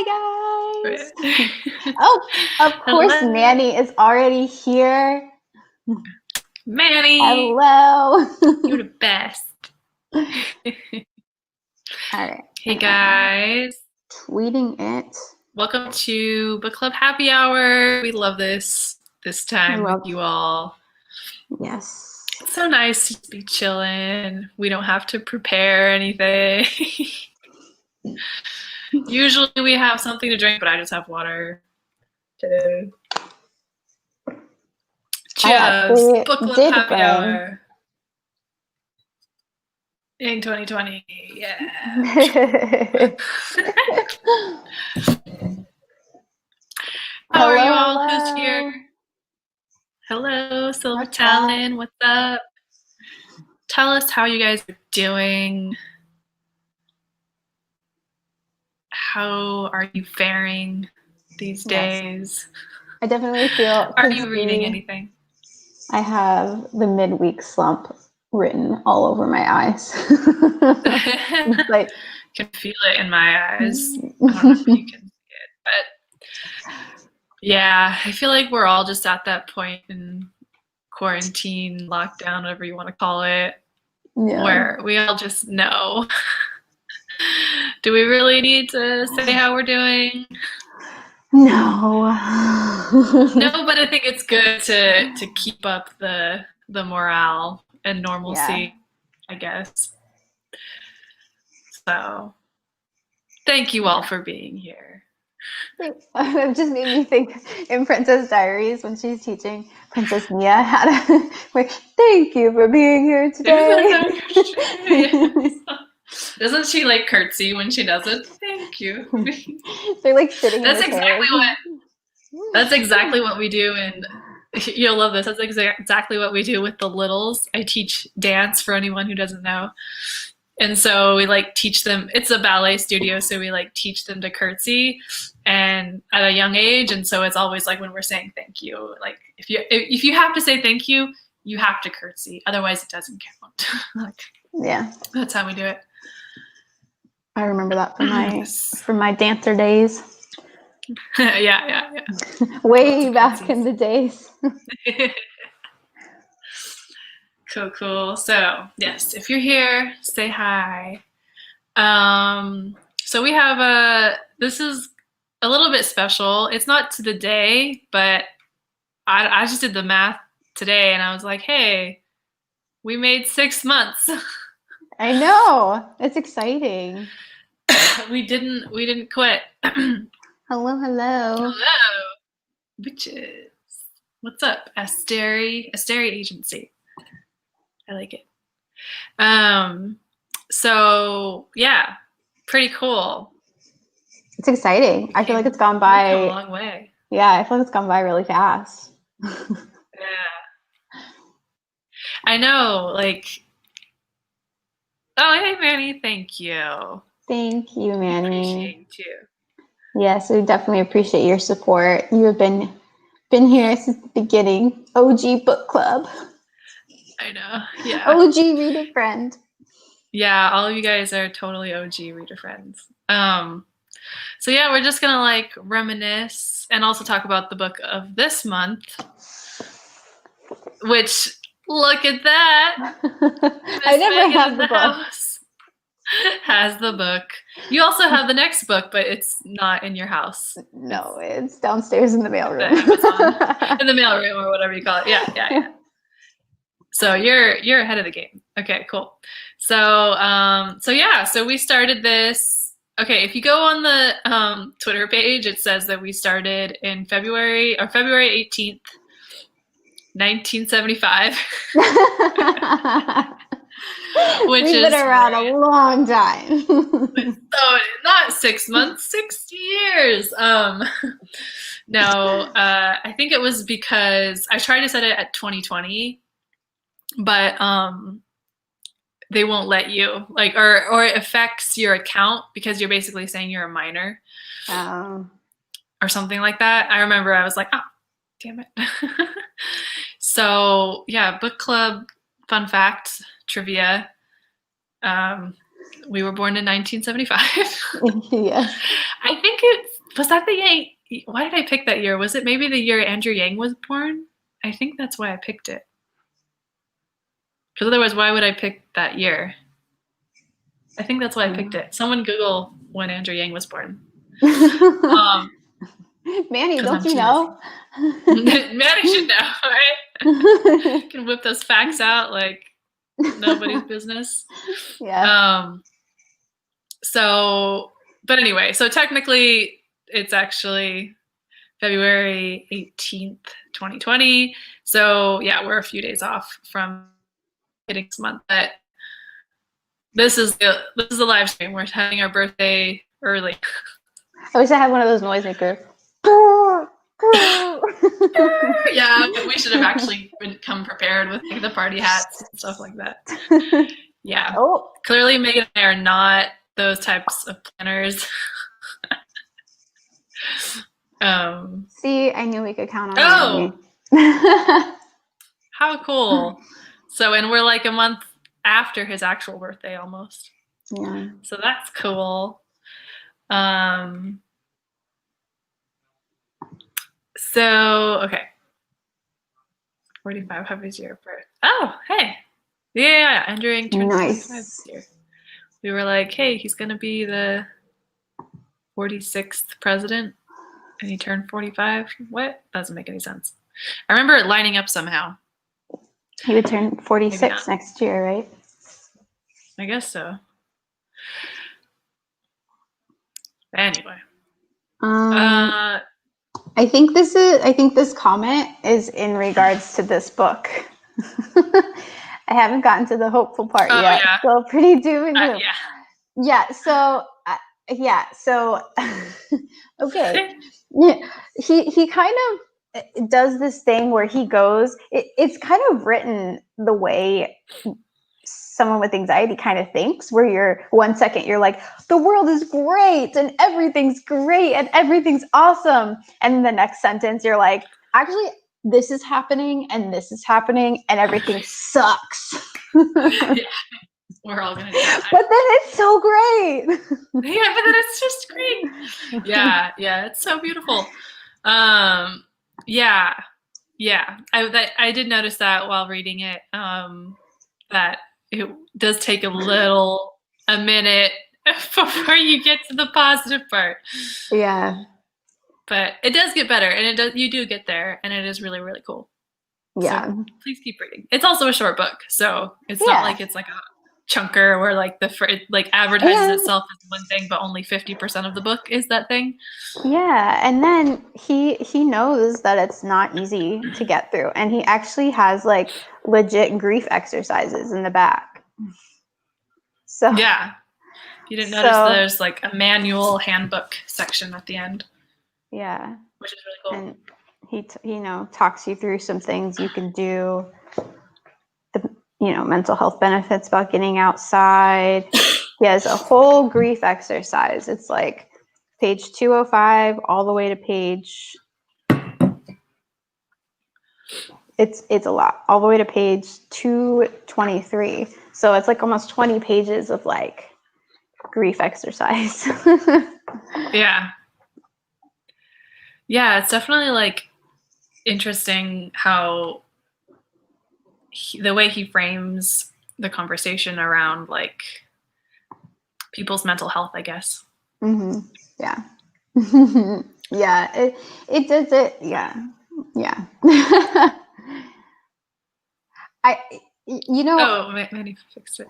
Hi guys. Oh, of course, Hello, Manny is already here. Manny. Hello. You're the best. All right, Hey and I'm guys, tweeting it. welcome to Book Club Happy Hour. We love this I time with love. you all. Yes. It's so nice to just be chilling. We don't have to prepare anything. Usually we have something to drink, but I just have water today. I Cheers! actually Book Club did Happy bring. Hour in 2020. Yeah. How are you Hello, all? Who's here? hello. Hello, Silver What's up? Talon. What's up? Tell us how you guys are doing. How are you faring these Yes, days? I definitely feel Are because you reading anything? I have the midweek slump written all over my eyes. It's I like, can feel it in my eyes. I don't know if you can see it, but yeah, I feel like we're all just at that point in quarantine, lockdown, whatever you want to call it, yeah. where we all just know. Do we really need to say how we're doing? No. No, but I think it's good to keep up the morale and Yeah. normalcy, I guess. So, thank you all Yeah. for being here. It just made me think in Princess Diaries when she's teaching Princess Mia how to like, thank you for being here today. Yes. Doesn't she like curtsy when she does it? Thank you for being. They're like sitting in That's the chairs. exactly what we do, and you'll love this. That's exactly what we do with the littles. I teach dance for anyone who doesn't know. And so we like teach them, it's a ballet studio, so we like teach them to curtsy and at a young age. And so it's always like when we're saying thank you, like if you have to say thank you, you have to curtsy. Otherwise it doesn't count. Like, Yeah. that's how we do it. I remember that from my dancer days. Yeah. Way back in the days. Cool. So yes, if you're here, say hi. So we have this is a little bit special. It's not to the day, but I just did the math today and I was like, hey, we made 6 months. I know. It's exciting. we didn't quit. Hello. Hello, bitches. What's up? Asteri Agency. I like it. So yeah, pretty cool. It's exciting. I feel like it's gone We've come a by. long way. Yeah, I feel like it's gone by really fast. Yeah. I know, like, oh, hey, Manny, thank you. Thank you, Manny. Appreciate you. Yes, we definitely appreciate your support. You have been here since the beginning. OG book club. I know, yeah. OG reader friend. Yeah, all of you guys are totally OG reader friends. So yeah, we're just gonna like reminisce and also talk about the book of this month, which look at that. I never Meghin have in the book. house has the book. You also have the next book, but it's not in your house. No, it's downstairs in the mailroom. In the mailroom or whatever you call it. Yeah. So you're ahead of the game. Okay, cool. So so we started this. Okay, if you go on the Twitter page, it says that we started in February 18th, 1975. Which We've been around a long time. So not 6 months, 60 years. No, I think it was because I tried to set it at 2020, but they won't let you, like, or it affects your account because you're basically saying you're a minor or something like that. I remember I was like, oh, damn it. So yeah, book club fun fact trivia. We were born in 1975. Yes. I think it's Was that the year? Why did I pick that year? Was it maybe the year Andrew Yang was born? I think that's why I picked it. Because otherwise, why would I pick that year? I think that's why I picked it. Someone Google when Andrew Yang was born. Manny, don't you know? Manny should know, right? Can whip those facts out like nobody's business. Yeah. But anyway, so technically it's actually February 18th, 2020. So yeah, we're a few days off from hitting this month. But this is the live stream. We're having our birthday early. I wish I had one of those noisemakers. Yeah, we should have actually come prepared with like, the party hats and stuff like that. Yeah. Oh. Clearly, Meghin and I are not those types of planners. See, I knew we could count on How cool. So, and we're like a month after his actual birthday almost. Yeah. So that's cool. So, okay. 45, how is your birth? Oh, hey. Yeah, Andrew Yang turned 45 this year. We were like, hey, he's going to be the 46th president, and he turned 45. What? Doesn't make any sense. I remember it lining up somehow. He would turn 46 next year, right? I guess so. Anyway. I think this comment is in regards to this book. I haven't gotten to the hopeful part yet. Yeah. So pretty doom and gloom. Yeah. So okay. Yeah. He kind of does this thing where he goes. It's kind of written the way someone with anxiety kind of thinks, where you're 1 second you're like, the world is great and everything's great and everything's awesome, and the next sentence you're like, actually this is happening and this is happening and everything sucks. Yeah, we're all gonna die. But then it's so great. Yeah, but then it's just great. Yeah, it's so beautiful. I did notice that while reading it, that it does take a minute before you get to the positive part. Yeah. But it does get better, and you do get there, and it is really, really cool. Yeah. So please keep reading. It's also a short book, so it's not like it's like a chunker where like it advertises itself as one thing, but only 50% of the book is that thing. Yeah, and then he knows that it's not easy to get through, and he actually has like legit grief exercises in the back. So yeah, you didn't notice there's like a manual handbook section at the end. Yeah, which is really cool. And he talks you through some things you can do. The mental health benefits about getting outside. He has a whole grief exercise. It's like page 205 all the way to page. It's a lot, all the way to page 223. So it's like almost 20 pages of like grief exercise. Yeah, it's definitely like interesting how the way he frames the conversation around like people's mental health, I guess. Mm-hmm. Yeah. Yeah. It does it. Yeah. Yeah. Oh, Manny fixed it.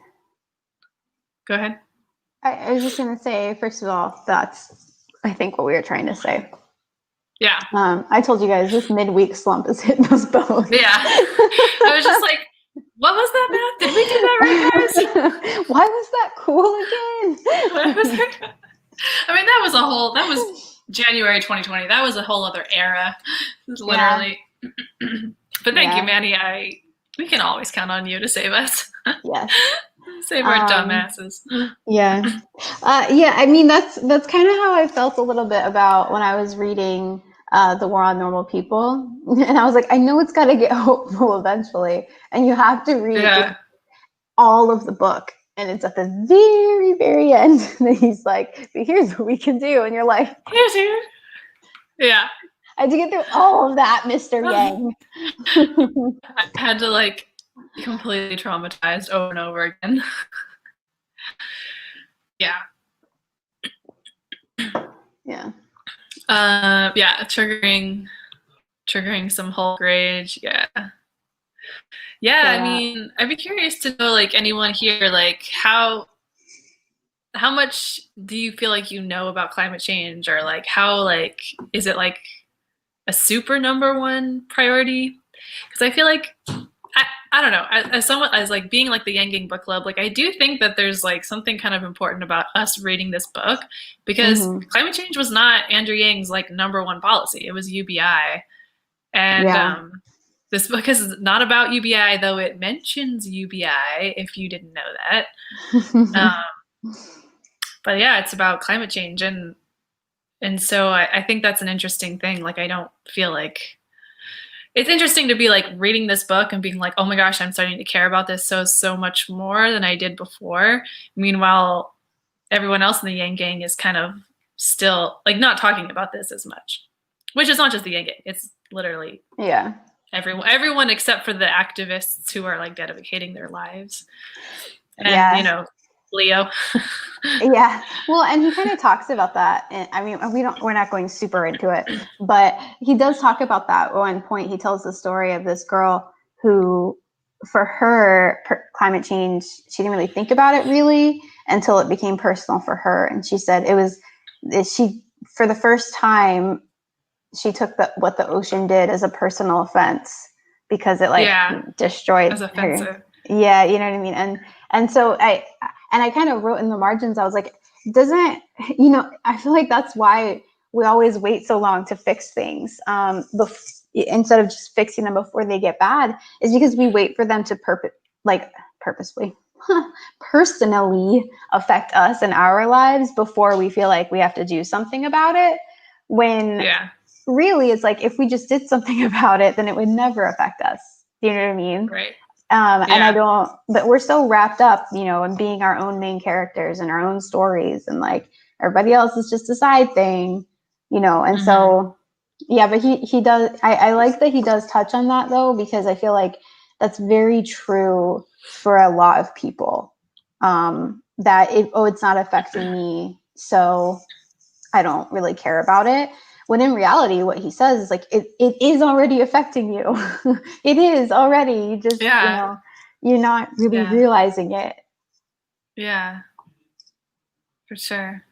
Go ahead. I was just going to say, first of all, that's, I think, what we were trying to say. Yeah. I told you guys this midweek slump is hitting us both. Yeah. I was just like, what was that, Matt? Did we do that right, guys? Why was that cool again? What was that? I mean, that was January 2020. That was a whole other era. Literally. Yeah. But thank you, Manny. We can always count on you to save us. Yes. Save our dumbasses. Yeah. I mean, that's kind of how I felt a little bit about when I was reading The War on Normal People. And I was like, I know it's got to get hopeful eventually. And you have to read all of the book. And it's at the very, very end that he's like, but here's what we can do. And you're like, here's here. Yeah. I had to get through all of that, Mr. Yang. I had to like completely traumatized over and over again. Yeah. Yeah. Yeah, triggering some Hulk rage. Yeah. Yeah, I mean, I'd be curious to know, like, anyone here, like, how much do you feel like you know about climate change, or like how, like, is it like a super number one priority? Because I feel like I don't know, as someone, as like being like the Yang Gang book club, like I do think that there's like something kind of important about us reading this book, because climate change was not Andrew Yang's like number one policy. It was UBI. And this book is not about UBI, though it mentions UBI, if you didn't know that. But yeah, it's about climate change. And so I think that's an interesting thing. Like, I don't feel like it's interesting to be like reading this book and being like, oh my gosh, I'm starting to care about this so much more than I did before. Meanwhile, everyone else in the Yang Gang is kind of still like not talking about this as much, which is not just the Yang Gang. It's literally everyone except for the activists who are like dedicating their lives. And you know, Leo. Yeah. Well, and he kind of talks about that. And I mean, we're not going super into it, but he does talk about that at one point. He tells the story of this girl who, for her, climate change, she didn't really think about it really until it became personal for her. And she said for the first time, she took what the ocean did as a personal offense, because it destroyed her. Yeah, you know what I mean? And so I kind of wrote in the margins, I was like, I feel like that's why we always wait so long to fix things, instead of just fixing them before they get bad, is because we wait for them to purposefully personally affect us in our lives before we feel like we have to do something about it. When really it's like, if we just did something about it, then it would never affect us. You know what I mean? Right. And but we're so wrapped up, in being our own main characters and our own stories, and like everybody else is just a side thing, and so, but he does, I like that he does touch on that though, because I feel like that's very true for a lot of people, that it's not affecting me, so I don't really care about it. When in reality, what he says is like, it is already affecting you. It is already. You just, you're not really realizing it. Yeah, for sure.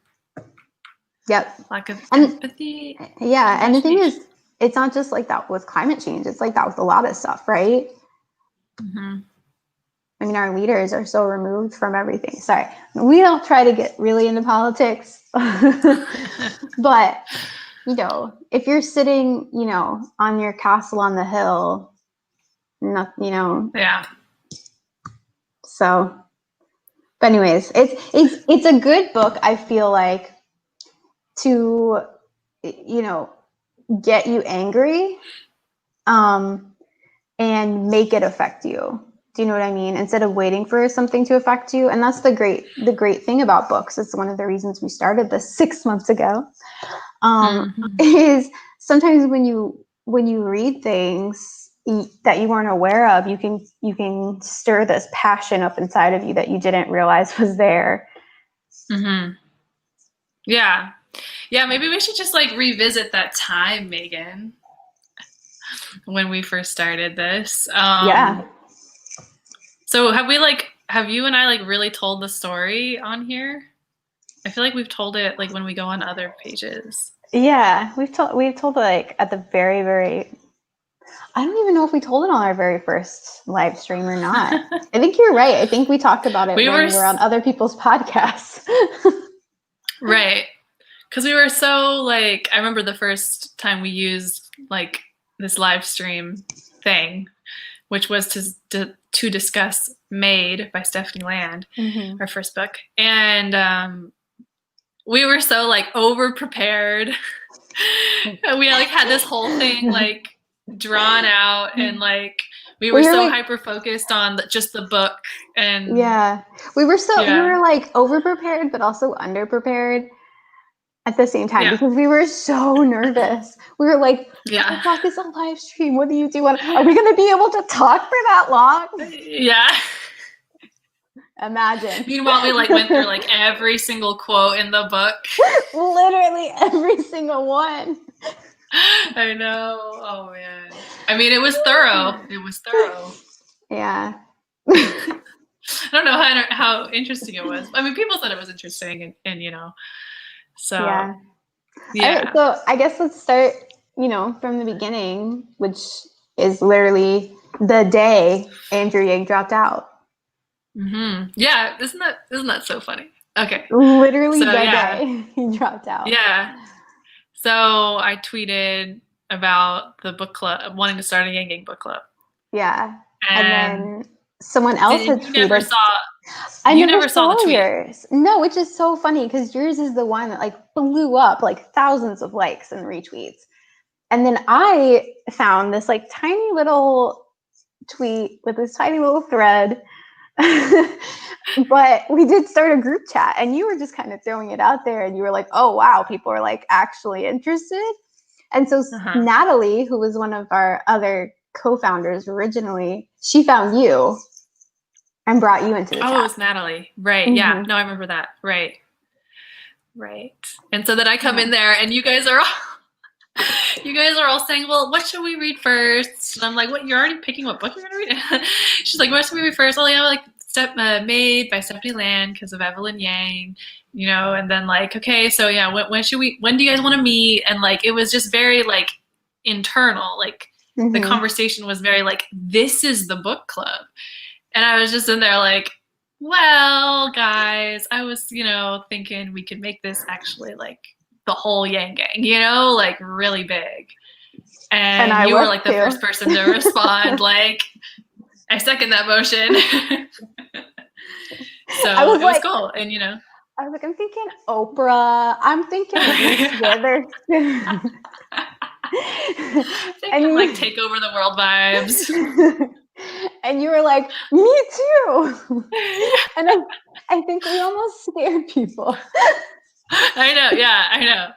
Yep. Lack of empathy. Yeah. And the thing is, it's not just like that with climate change. It's like that with a lot of stuff, right? Mm-hmm. I mean, our leaders are so removed from everything. Sorry. We don't try to get really into politics, but if you're sitting, on your castle on the hill, not, Yeah. So, but anyways, it's a good book, I feel like, to, get you angry, and make it affect you. Do you know what I mean? Instead of waiting for something to affect you. And that's the great thing about books. It's one of the reasons we started this 6 months ago. Is sometimes when you read things that you weren't aware of, you can stir this passion up inside of you that you didn't realize was there. Mm-hmm. Yeah. Maybe we should just like revisit that time, Megan, when we first started this. So have you and I like really told the story on here? I feel like we've told it like when we go on other pages. Yeah, we've told like at the very, very, I don't even know if we told it on our very first live stream or not. I think you're right. I think we talked about it when we were on other people's podcasts. Right. Because we were so like, I remember the first time we used like this live stream thing, which was to discuss Made by Stephanie Land, our first book. And we were so like over prepared. We like had this whole thing like drawn out, and like we were so hyper focused on just the book. And we were like over prepared but also under prepared. at the same time because we were so nervous. We were like, "Oh my God, this is a live stream. What do you do? Are we going to be able to talk for that long?" Yeah. Imagine. Meanwhile, we like went through like every single quote in the book. Literally every single one. I know. Oh man. I mean, it was thorough. It was thorough. Yeah. I don't know how interesting it was. I mean, people said it was interesting, and you know, so yeah. All right, so I guess let's start, from the beginning, which is literally the day Andrew Yang dropped out. Mm-hmm. Yeah, isn't that so funny? Okay, literally the day he dropped out. Yeah. So I tweeted about the book club, wanting to start a Yang Gang book club. Yeah, and then someone else had tweeted. I never saw the tweet. Yours. No, which is so funny because yours is the one that like blew up, like thousands of likes and retweets. And then I found this like tiny little tweet with this tiny little thread. But we did start a group chat and you were just kind of throwing it out there and you were like, oh wow, people are like actually interested. And so Natalie, who was one of our other co-founders originally, she found you and brought you into the chat. Oh, it was Natalie. Right. Mm-hmm. Yeah. No, I remember that. Right. And so then I come in there and you guys are all saying, well, what should we read first? And I'm like, what? You're already picking what book you're going to read? She's like, what should we read first? Well, like Made by Stephanie Land because of Evelyn Yang, and then like, okay, so yeah, when do you guys want to meet? And like, it was just very like internal, like the conversation was very like, this is the book club. And I was just in there like, well, guys, I was, thinking we could make this actually like the whole Yang Gang, like really big. And you were like the first person to respond, like, I second that motion. So it was cool. And, I was like, I'm thinking Oprah. I'm thinking Witherspoon. And like take over the world vibes. And you were like, me too. And I think we almost scared people. I know. Yeah, I know.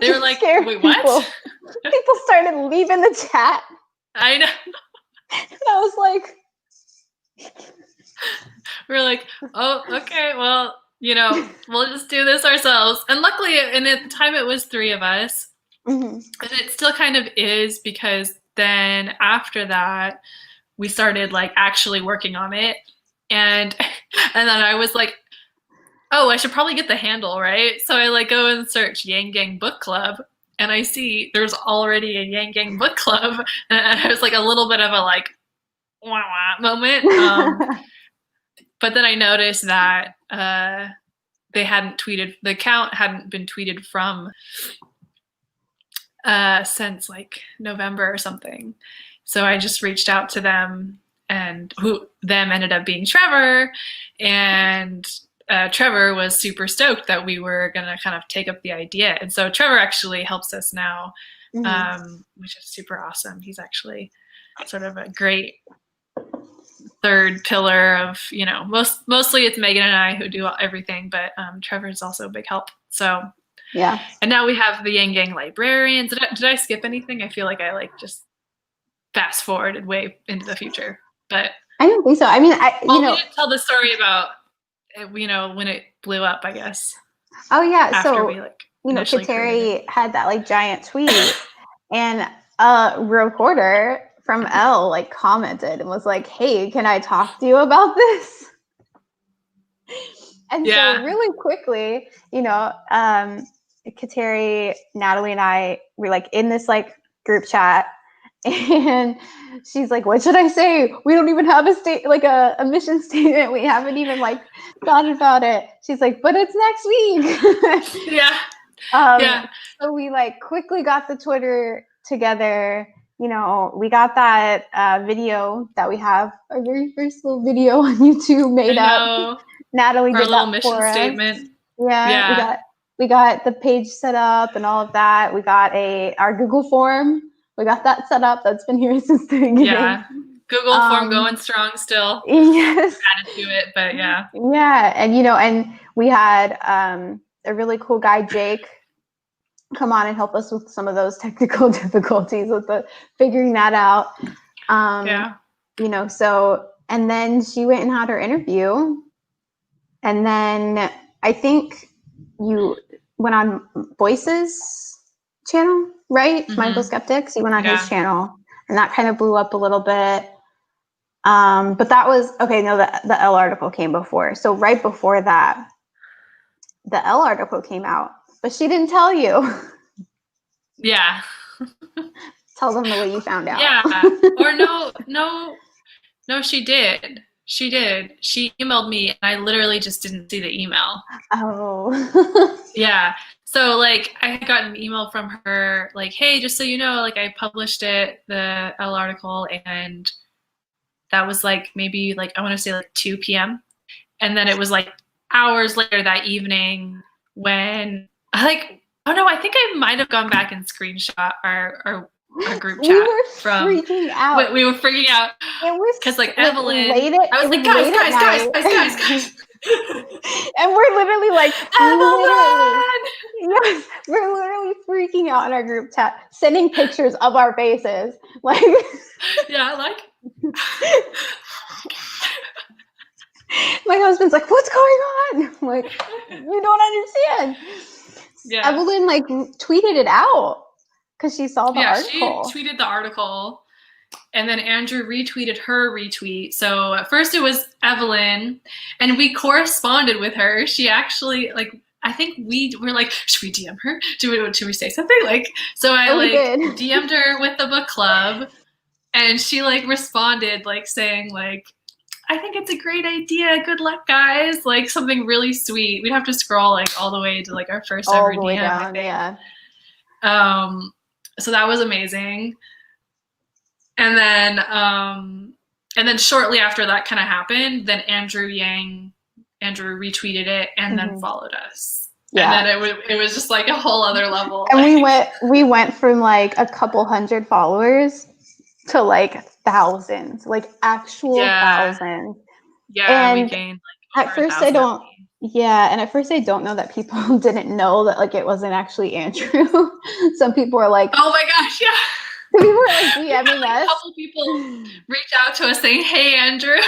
They were like, wait, people. What? People started leaving the chat. I know. And I was like, we were like, oh, okay, well, we'll just do this ourselves. And luckily, and at the time it was 3 of us. Mm-hmm. And it still kind of is because then after that, we started like actually working on it. And then I was like, oh, I should probably get the handle, right? So I like go and search Yang Gang Book Club. And I see there's already a Yang Gang Book Club. And it was like a little bit of a like, wah wah moment. But then I noticed that they hadn't tweeted, the account hadn't been tweeted from since like November or something. So I just reached out to them, and them ended up being Trevor. And Trevor was super stoked that we were going to kind of take up the idea. And so Trevor actually helps us now, which is super awesome. He's actually sort of a great third pillar of, mostly it's Meghin and I who do everything, but Trevor's also a big help. So yeah. And now we have the Yang Gang librarians. Did I skip anything? I feel like I like just fast forwarded way into the future, but I don't think so. I mean, we didn't tell the story about, when it blew up, I guess. Oh yeah. After so, we, Kateri had that like giant tweet and a reporter from Elle like commented and was like, hey, can I talk to you about this? And so really quickly, Kateri, Natalie, and I were like in this like group chat, and she's like, what should I say? We don't even have a mission statement. We haven't even like thought about it. She's like, but it's next week. Yeah. So we like quickly got the Twitter together. We got that video that we have, our very first little video on YouTube made up. Natalie did that mission for statement. Us. Yeah. We got the page set up and all of that. We got our Google form. We got that set up. That's been here since the beginning. Yeah. Google form going strong still. Yes. Added to it, but yeah. Yeah. And, and we had a really cool guy, Jake, come on and help us with some of those technical difficulties with the figuring that out. You know, so, and then she went and had her interview. And then I think you went on Voice's channel, right? Mindful Skeptics. You went on his channel, and that kind of blew up a little bit. But that was, okay, no, the Elle article came before. So right before that, the Elle article came out, but she didn't tell you. Yeah. Tell them the way you found out. Yeah. Or no, she did. She did. She emailed me, and I literally just didn't see the email. Oh. Yeah. So, like, I had gotten an email from her, like, hey, just so you know, like, I published it, the Elle article, and that was, like, maybe, like, I want to say, like, 2 p.m. And then it was, like, hours later that evening when, like, oh, no, I think I might have gone back and screenshot our group chat. We were freaking out. We were freaking out. It was because like Evelyn, I was like, guys. And we're literally like, Evelyn! Yes, we're literally freaking out in our group chat, sending pictures of our faces. Like, yeah, like, my husband's like, what's going on? I'm like, you don't understand. Yeah. Evelyn like tweeted it out because she saw the article. She tweeted the article, and then Andrew retweeted her retweet. So at first it was Evelyn, and we corresponded with her. She actually, like, I think we were like, should we DM her? Should we say something? Like, so I DM'd her with the book club, and she like responded like saying like, I think it's a great idea. Good luck, guys. Like something really sweet. We'd have to scroll like all the way to like our first ever DM. Down, yeah. So that was amazing. And then shortly after that kind of happened, then Andrew retweeted it and then followed us. Yeah. And then it was just like a whole other level. And we went from like a couple hundred followers to like thousands, like actual thousands. Yeah, and we gained like at first I don't know that people didn't know that like it wasn't actually Andrew. Some people were like, oh my gosh, yeah. Some people were like DMing us. A couple people reach out to us saying, hey Andrew.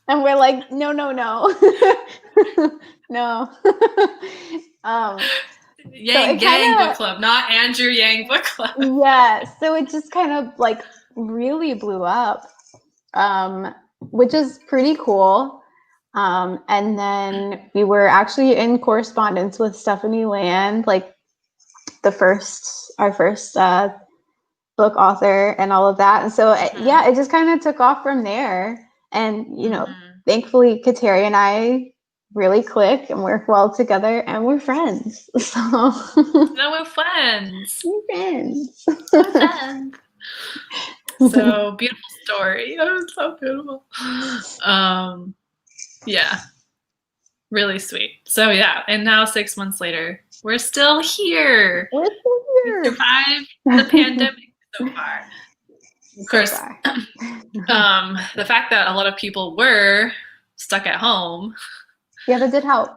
And we're like, no. No. Yang Book Club, not Andrew Yang Book Club. Yeah, so it just kind of like really blew up, which is pretty cool. And then we were actually in correspondence with Stephanie Land, like our first book author and all of that. And so it just kind of took off from there. And you know, thankfully Kateri and I really click and work well together, and we're friends. So no, we're friends. We're friends. So beautiful story. Oh, it's so beautiful. Yeah, really sweet. So yeah, and now 6 months later, we're still here. We survived the pandemic so far. Of course, the fact that a lot of people were stuck at home. Yeah, that did help.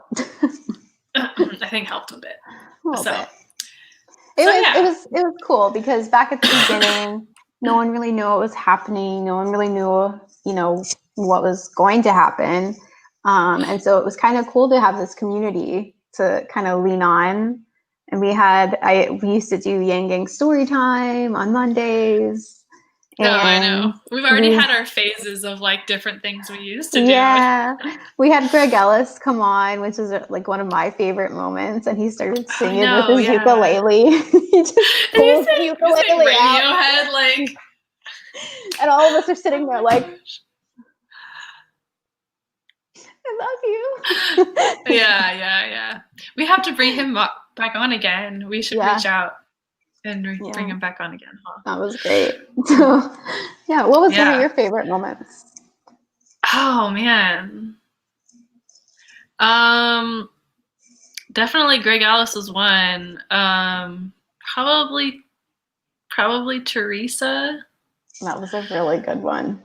I think helped a bit. It was cool because back at the beginning, no one really knew what was happening. No one really knew, you know, what was going to happen. And so it was kind of cool to have this community to kind of lean on. And we used to do Yang Gang story time on Mondays. Oh, I know. We've already had our phases of like different things we used to do. Yeah. We had Greg Ellis come on, which is like one of my favorite moments. And he started singing with his ukulele. He just pulled the ukulele out. Radiohead, like. And all of us are sitting there like, I love you. Yeah. We have to bring him back on again. We should reach out and bring him back on again. Huh? That was great. So, what was one of your favorite moments? Oh man. Definitely Greg Ellis was one. Probably Teresa. That was a really good one.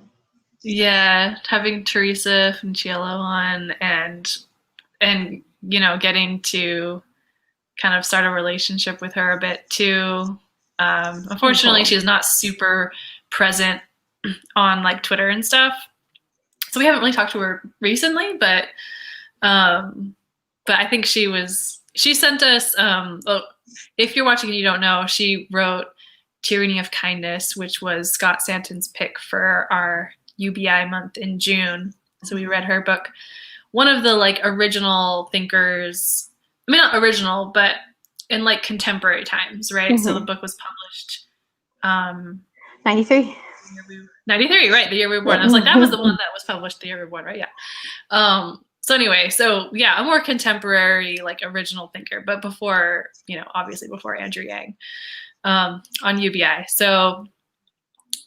Yeah, having Teresa Funciello on and you know, getting to kind of start a relationship with her a bit too. Unfortunately, she's not super present on like Twitter and stuff, so we haven't really talked to her recently. But I think she sent us. Well, if you're watching and you don't know, she wrote "Tyranny of Kindness," which was Scott Santon's pick for our UBI month in June. So we read her book. One of the like original thinkers. I mean, not original, but in like contemporary times, right? So the book was published 93. 93, right? The year we were born. I was like, that was the one that was published the year we were born, right? Yeah. So anyway, so yeah, a more contemporary, like original thinker, but before, obviously before Andrew Yang on UBI. So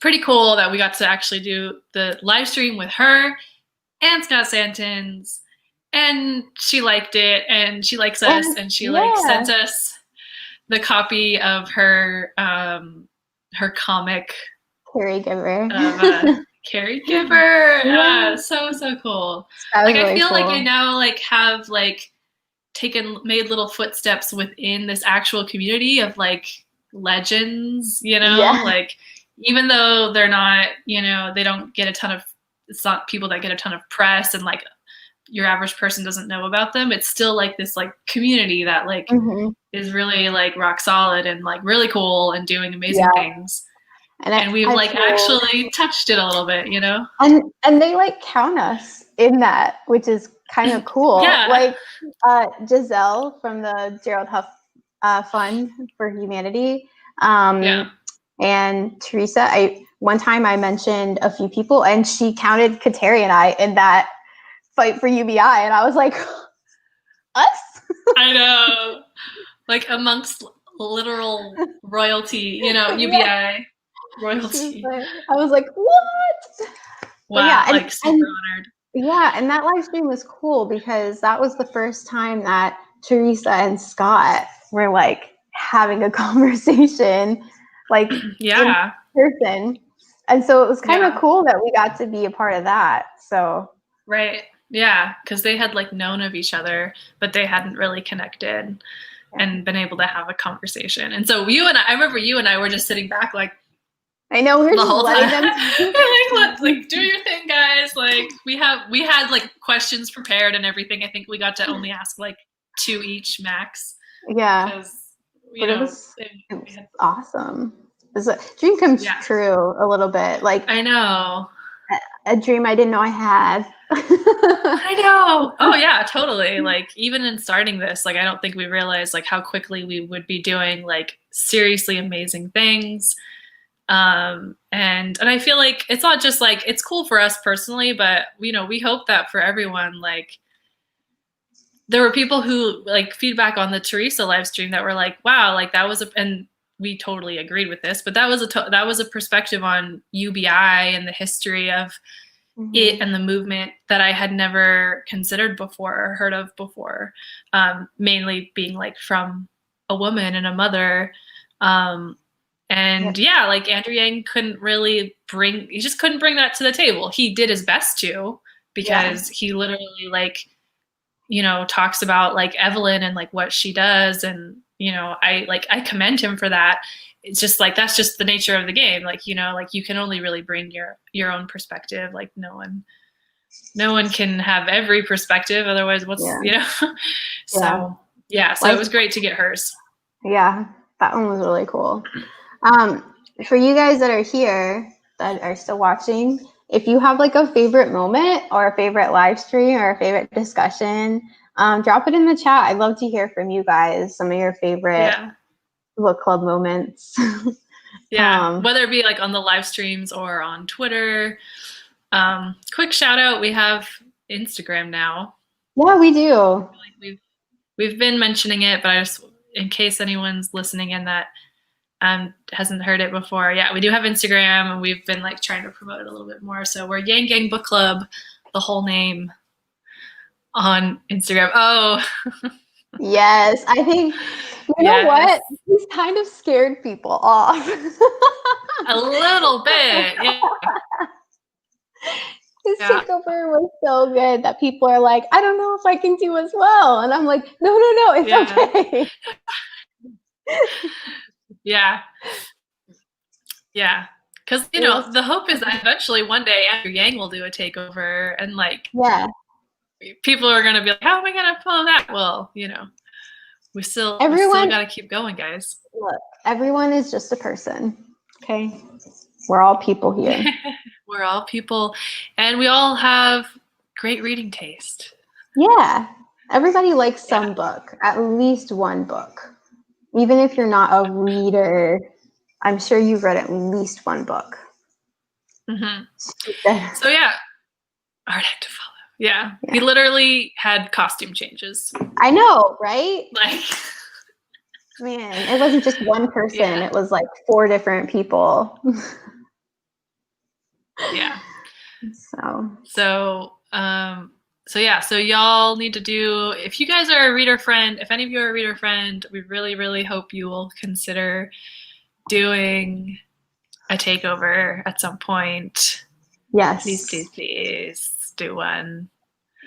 pretty cool that we got to actually do the live stream with her and Scott Santon's. And she liked it, and she likes us, and she like sent us the copy of her comic Caregiver. Caregiver. Yeah. So cool. Like I feel like I now like have like made little footsteps within this actual community of like legends, like even though they're not, they don't get it's not people that get a ton of press and like your average person doesn't know about them. It's still like this like community that like is really like rock solid and like really cool and doing amazing things. And we've like actually touched it a little bit, And they like count us in that, which is kind of cool. Yeah. Like Giselle from the Gerald Huff Fund for Humanity. And Teresa, one time I mentioned a few people and she counted Kateri and I in that fight for UBI, and I was like, us? I know. Like amongst literal royalty, UBI royalty. I was like, what? Wow, like super honored. Yeah, and that live stream was cool because that was the first time that Teresa and Scott were like having a conversation, like in person. And so it was kind of cool that we got to be a part of that. So right. Yeah, because they had like known of each other, but they hadn't really connected and been able to have a conversation. And so I remember you and I were just sitting back like, I know, we're the whole time. them like do your thing, guys. Like we had like questions prepared and everything. I think we got to only ask like 2 each max. Yeah. It was awesome. It was a dream comes true a little bit. Like I know. A dream I didn't know I had. I know. Oh yeah, totally. Like even in starting this, like I don't think we realized like how quickly we would be doing like seriously amazing things. And I feel like it's not just like it's cool for us personally, but we hope that for everyone, like there were people who like feedback on the Teresa live stream that were like, wow, like that was and we totally agreed with this, but that was a perspective on UBI and the history of it and the movement that I had never considered before or heard of before. Mainly being like from a woman and a mother. And like Andrew Yang he just couldn't bring that to the table. He did his best to, because he literally like, talks about like Evelyn and like what she does. And, I commend him for that. It's just like, that's just the nature of the game. Like, like you can only really bring your own perspective. Like no one can have every perspective. Otherwise what's, So it was great to get hers. Yeah. That one was really cool. For you guys that are here, that are still watching, if you have like a favorite moment or a favorite live stream or a favorite discussion, drop it in the chat. I'd love to hear from you guys, some of your favorite book club moments. Whether it be like on the live streams or on Twitter. Quick shout out, we have Instagram now. Yeah, we do. We've been mentioning it, but I just, in case anyone's listening in that hasn't heard it before. Yeah, we do have Instagram, and we've been like trying to promote it a little bit more. So we're Yang Gang Book Club, the whole name, on Instagram. Oh, yes. I think, you know what? He's kind of scared people off. A little bit. Yeah. His takeover was so good that people are like, I don't know if I can do as well. And I'm like, no, it's okay. Yeah. Yeah. Because, the hope is that eventually one day Andrew Yang will do a takeover and like, people are going to be like, how am I going to follow that? Well, we still got to keep going, guys. Look, everyone is just a person. Okay. We're all people here. We're all people, and we all have great reading taste. Yeah. Everybody likes some book, at least one book. Even if you're not a reader, I'm sure you've read at least one book. Mm-hmm. So hard act to follow. Yeah. He literally had costume changes. I know, right? Like, man, it wasn't just one person. It was like 4 different people. Yeah. So y'all need to do, if you guys are a reader friend, if any of you are a reader friend, we really, really hope you will consider doing a takeover at some point. Yes. Please do one.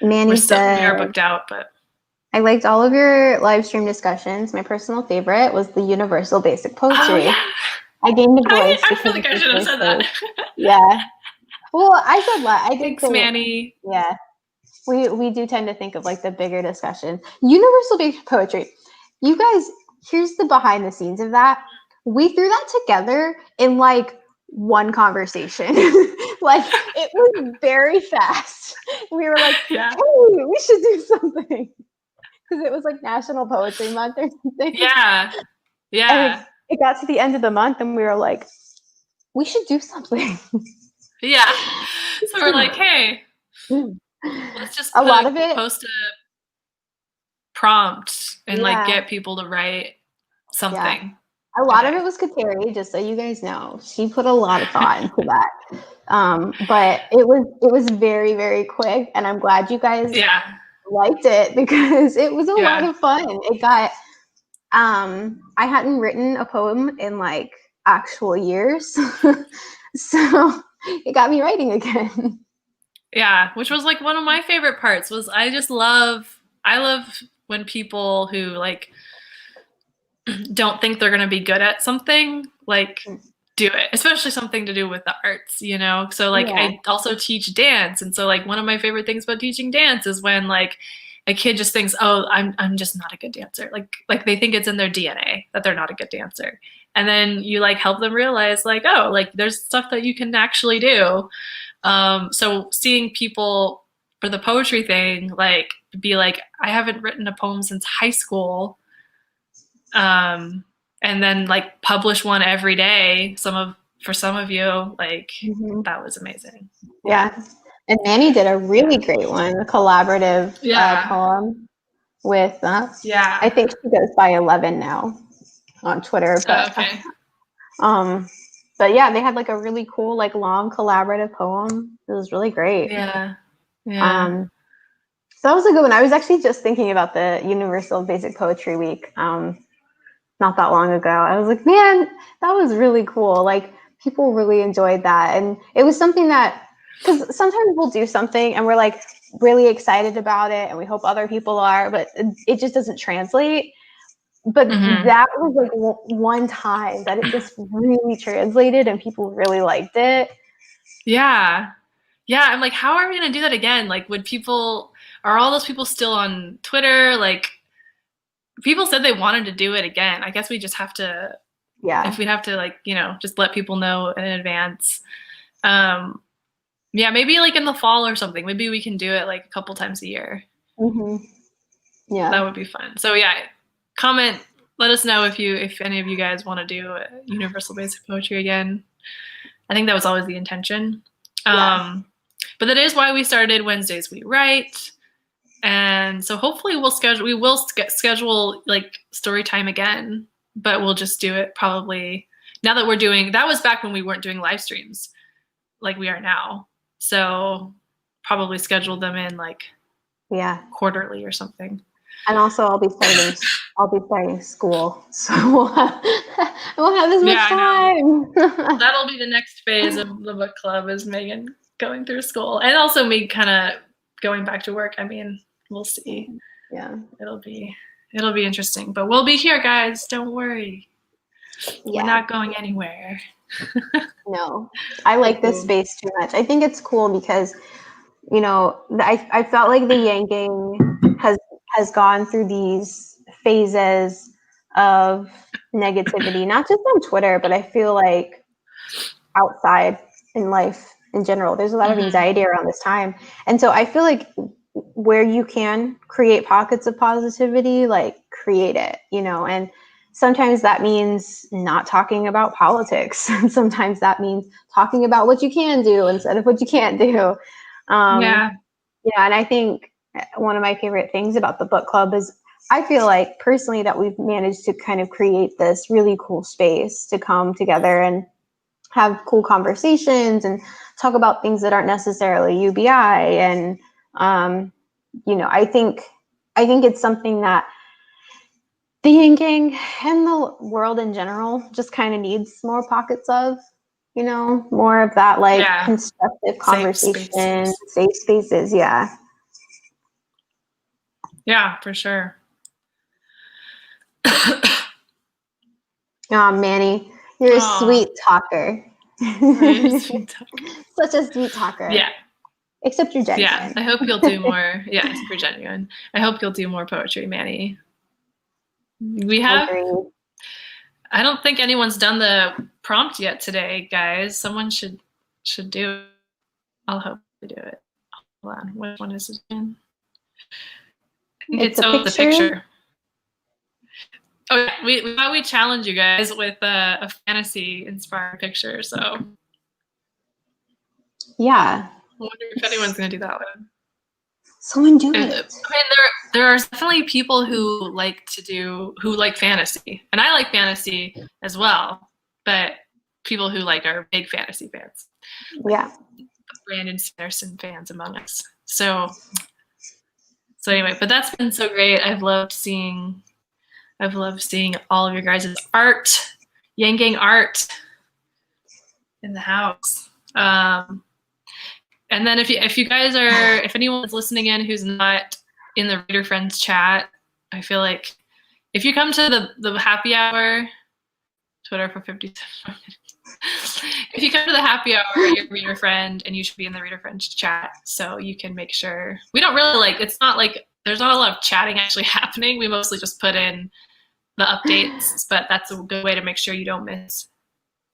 Manny we are booked out, but I liked all of your live stream discussions. My personal favorite was the universal basic poetry. Oh, yeah. I gained a voice. I feel like I should have said that. Yeah. Well, I said that. I did. Thanks, Manny. Yeah. We do tend to think of like the bigger discussion. Universal basic poetry. You guys, here's the behind the scenes of that. We threw that together in like one conversation. Like it was very fast. We were like, hey, we should do something. Because it was like National Poetry Month or something. Yeah. And it got to the end of the month and we were like, we should do something. Yeah. So we're like, hey, let's just post a prompt and like get people to write something. Yeah. A lot of it was Kateri, just so you guys know. She put a lot of thought into that. But it was very, very quick, and I'm glad you guys liked it because it was a lot of fun. It got I hadn't written a poem in like actual years. So it got me writing again. Yeah, which was like one of my favorite parts was I love when people who like don't think they're going to be good at something, like do it, especially something to do with the arts, So like I also teach dance. And so like one of my favorite things about teaching dance is when like a kid just thinks, oh, I'm just not a good dancer. Like they think it's in their DNA that they're not a good dancer. And then you like help them realize like, oh, like there's stuff that you can actually do. So seeing people for the poetry thing, like be like, I haven't written a poem since high school. And then like publish one every day. For some of you, like that was amazing. Yeah. And Manny did a really great one, a collaborative poem with I think she goes by 11 now on Twitter. But but yeah, they had like a really cool, like long collaborative poem. It was really great. Yeah. So that was a good one. I was actually just thinking about the Universal Basic Poetry Week not that long ago. I was like, man, that was really cool. Like people really enjoyed that. And it was something that, because sometimes we'll do something and we're like really excited about it and we hope other people are, but it just doesn't translate. But that was like one time that it just really translated and people really liked it. Yeah. Yeah. I'm like, how are we going to do that again? Like, are all those people still on Twitter? Like, people said they wanted to do it again. I guess we just have to, if we have to like, just let people know in advance. Maybe like in the fall or something. Maybe we can do it like a couple times a year. Yeah. That would be fun. So comment, let us know if any of you guys want to do Universal Basic Poetry again. I think that was always the intention. But that is why we started Wednesdays We Write. And so hopefully we will schedule like story time again, but we'll just do it probably now that that was back when we weren't doing live streams like we are now. So probably schedule them in like quarterly or something. And also I'll be starting school. So I won't have this much time. That'll be the next phase of the book club is Meghin going through school, and also me kind of going back to work. I mean, we'll see. Yeah, it'll be interesting, but we'll be here, guys. Don't worry. We're not going anywhere. No, I like this space too much. I think it's cool because, you know, I felt like the yanking has gone through these phases of negativity, not just on Twitter, but I feel like outside in life in general. There's a lot of anxiety around this time. And so I feel like where you can create pockets of positivity, like create it, you know, and sometimes that means not talking about politics. Sometimes that means talking about what you can do instead of what you can't do. Yeah, and I think one of my favorite things about the book club is I feel like personally that we've managed to kind of create this really cool space to come together and have cool conversations and talk about things that aren't necessarily UBI. And, you know, I think it's something that the yin yang and the world in general just kind of needs more pockets of, you know, more of that like constructive conversation, safe spaces. Yeah. Yeah, for sure. Oh, Manny, you're a sweet talker. Such a sweet talker. Yeah. Except you're genuine. Yeah, I hope you'll do more. Yeah, except you're genuine. I hope you'll do more poetry, Manny. We have. Agreed. I don't think anyone's done the prompt yet today, guys. Someone should do it. I'll hope they do it. Hold on. Which one is it in? I think it's the picture. Oh, yeah. We thought we'd challenge you guys with a fantasy-inspired picture. So, yeah. I wonder if anyone's going to do that one. Someone do it. I mean, there are definitely people who like fantasy, and I like fantasy as well. But people who are big fantasy fans. Yeah. Brandon Sanderson fans among us. So anyway, but that's been so great. I've loved seeing all of your guys' art, Yang Gang art in the house. And then if anyone's listening in who's not in the Reader Friends chat, I feel like if you come to the happy hour, Twitter for 57 minutes. If you come to the happy hour, you're a Reader Friend, and you should be in the Reader Friends chat, so you can make sure. We don't really it's not like there's not a lot of chatting actually happening. We mostly just put in the updates, but that's a good way to make sure you don't miss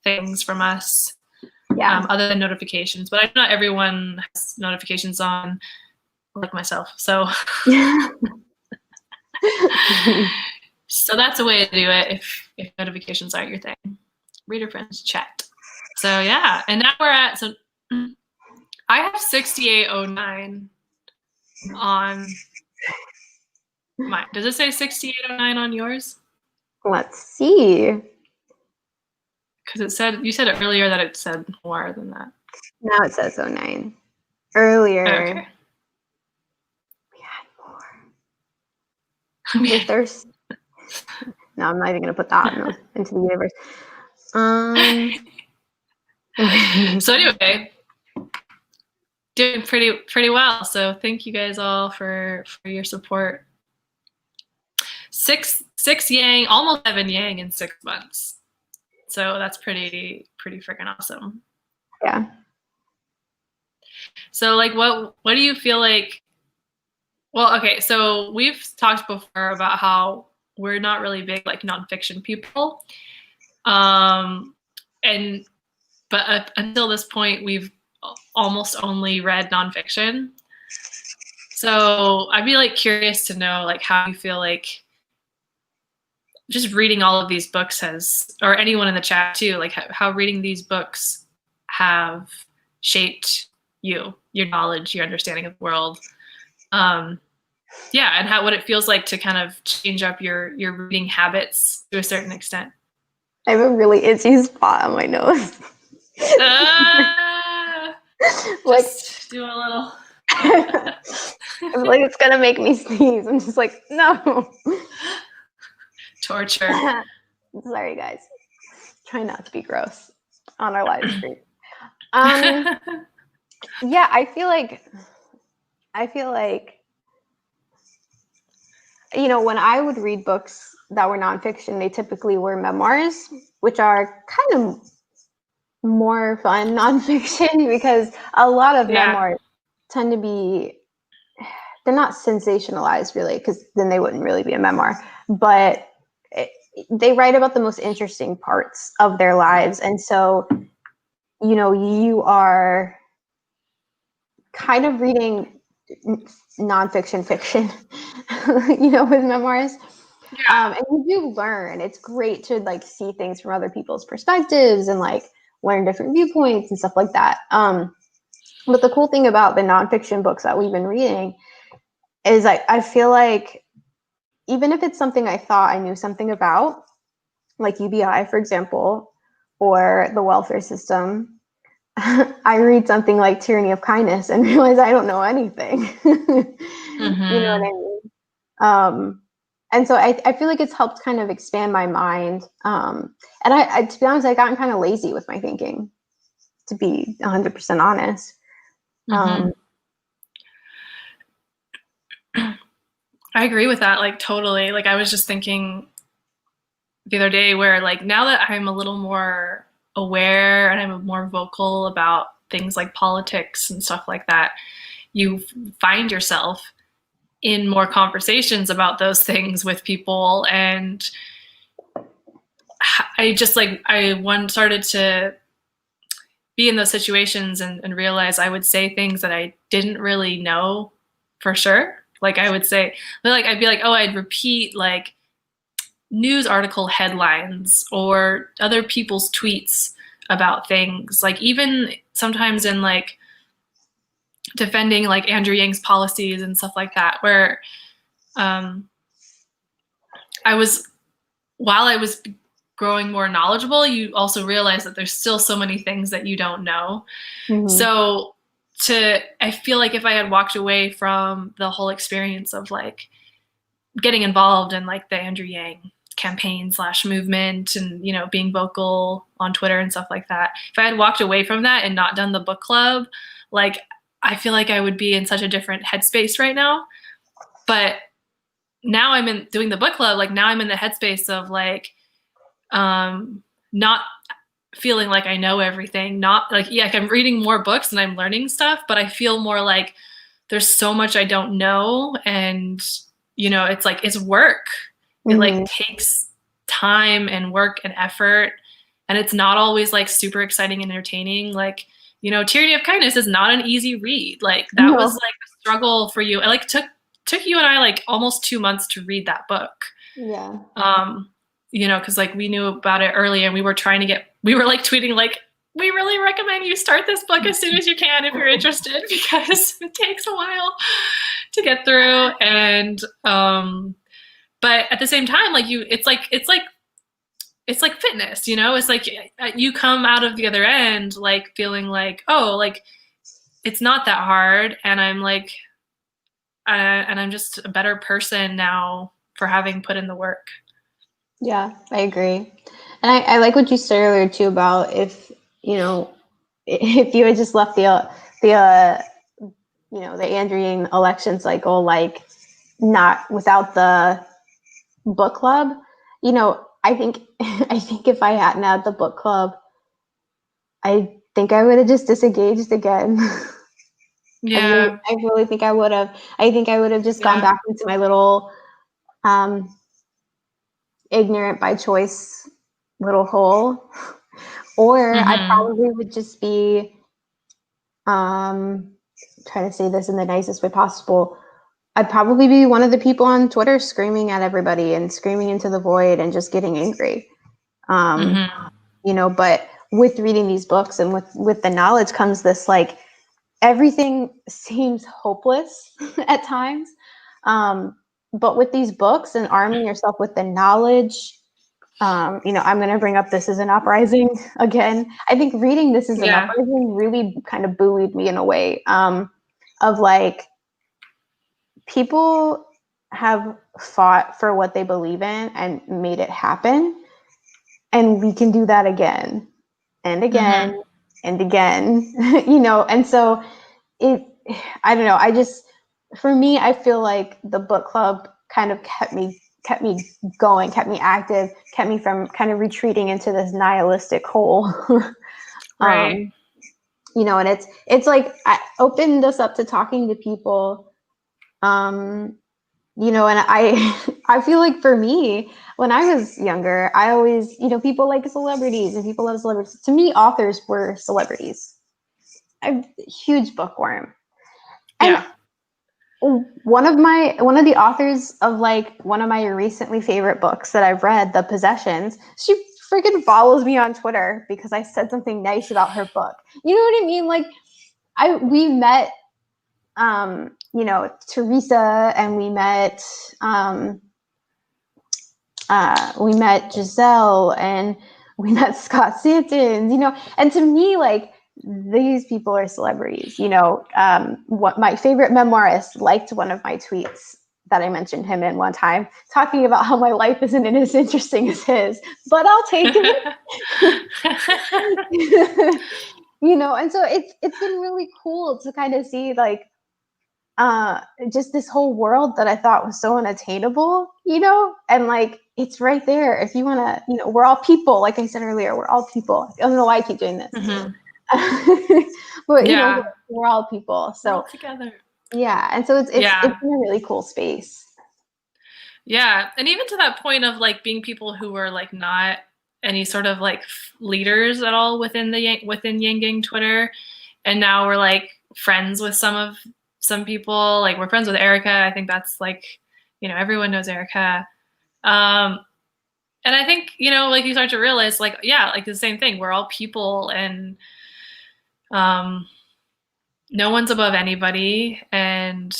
things from us. Yeah. Other than notifications, but I know not everyone has notifications on, like myself. So, so that's a way to do it if notifications aren't your thing. Reader Friends chat. So yeah, and now we're at I have 6809 on mine. Does it say 6809 on yours? Let's see. Because you said earlier that it said more than that. Now it says 09. Earlier. Okay. We had more. Your thirst. No, I'm not even going to put that into the universe. So anyway, doing pretty well. So thank you guys all for your support. Six yang, almost 7 yang in 6 months. So that's pretty freaking awesome. Yeah. So what do you feel like? Well, okay, so we've talked before about how we're not really big nonfiction people. But until this point, we've almost only read nonfiction. So I'd be curious to know how you feel just reading all of these books or anyone in the chat too, how reading these books have shaped you, your knowledge, your understanding of the world. And what it feels like to kind of change up your reading habits to a certain extent. I have a really itchy spot on my nose. Just do a little. I'm it's gonna make me sneeze. I'm just no. Torture. Sorry, guys. Try not to be gross on our live stream. Yeah, I feel like, you know, when I would read books that were nonfiction, they typically were memoirs, which are kind of more fun nonfiction because a lot of Yeah. memoirs tend to be, they're not sensationalized really, because then they wouldn't really be a memoir, but they write about the most interesting parts of their lives. And so, you know, you are kind of reading nonfiction fiction, you know, with memoirs. Yeah. And you do learn. It's great to like see things from other people's perspectives and like learn different viewpoints and stuff like that. But the cool thing about the nonfiction books that we've been reading is I feel like even if it's something I thought I knew something about, like UBI, for example, or the welfare system, I read something like Tyranny of Kindness and realize I don't know anything. You know what I mean? And so I feel like it's helped kind of expand my mind. And I, to be honest, I've gotten kind of lazy with my thinking, to be 100% honest. I agree with that, like totally. Like I was just thinking the other day where like now that I'm a little more aware and I'm more vocal about things like politics and stuff like that, you find yourself in more conversations about those things with people. And I just like I one started to be in those situations and realize I would say things that I didn't really know for sure. Like I would say, like I'd be like, oh, I'd repeat like news article headlines or other people's tweets about things. Like even sometimes in like defending like Andrew Yang's policies and stuff like that, where I was while I was growing more knowledgeable, you also realize that there's still so many things that you don't know. Mm-hmm. So I feel like if I had walked away from the whole experience of like getting involved in like the Andrew Yang campaign / movement and, you know, being vocal on Twitter and stuff like that, if I had walked away from that and not done the book club, like I feel like I would be in such a different headspace right now. But now I'm in doing the book club, like now I'm in the headspace of like not feeling like I know everything, not like, yeah, like I'm reading more books and I'm learning stuff, but I feel more like there's so much I don't know. And, you know, it's like, it's work. It like takes time and work and effort. And it's not always like super exciting and entertaining. Like, you know, Tyranny of Kindness is not an easy read. Like that was like a struggle for you. It like took you and I like almost 2 months to read that book. Yeah. You know, because like we knew about it early and we were like tweeting like, we really recommend you start this book as soon as you can if you're interested, because it takes a while to get through. And but at the same time, like it's like fitness, you know, it's like you come out of the other end like feeling like, oh, like it's not that hard, and I'm like and I'm just a better person now for having put in the work. Yeah, I agree. And I like what you said earlier too about if, you know, if you had just left the you know, the Andrew Yang election cycle, like not without the book club, you know, I think if I hadn't had the book club, I think I would have just disengaged again. Yeah. I really think I would have. I think I would have just gone back into my little ignorant by choice little hole. Or I probably would just be trying to say this in the nicest way possible. I'd probably be one of the people on Twitter screaming at everybody and screaming into the void and just getting angry. You know, but with reading these books and with the knowledge comes this like everything seems hopeless at times. But with these books and arming yourself with the knowledge, you know, I'm going to bring up This Is an Uprising again. I think reading This Is an Uprising really kind of buoyed me in a way of like, people have fought for what they believe in and made it happen. And we can do that again and again and again, and so I don't know. For me, I feel like the book club kind of kept me going, kept me active, kept me from kind of retreating into this nihilistic hole. Right. And it's like I opened us up to talking to people, and I feel like for me, when I was younger, I always, people like celebrities and people love celebrities. To me, authors were celebrities. I'm a huge bookworm. And Yeah. one of the authors of like one of my recently favorite books that I've read, The Possessions, she freaking follows me on Twitter because I said something nice about her book. You know what I mean? Like we met, Teresa, and we met Giselle, and we met Scott Stanton, and to me, like, these people are celebrities. What my favorite memoirist liked one of my tweets that I mentioned him in one time, talking about how my life isn't as interesting as his, but I'll take it. And so it's been really cool to kind of see like just this whole world that I thought was so unattainable, and like it's right there if you want to. We're all people, like I said earlier. We're all people. I don't know why I keep doing this. Mm-hmm. But we're all people, so we're all together. Yeah, and so it's been a really cool space. Yeah, and even to that point of like being people who were like not any sort of like leaders at all within Yang Gang Twitter, and now we're like friends with some people. Like we're friends with Erica. I think that's like, everyone knows Erica. And I think, like you start to realize like, like the same thing. We're all people, and no one's above anybody, and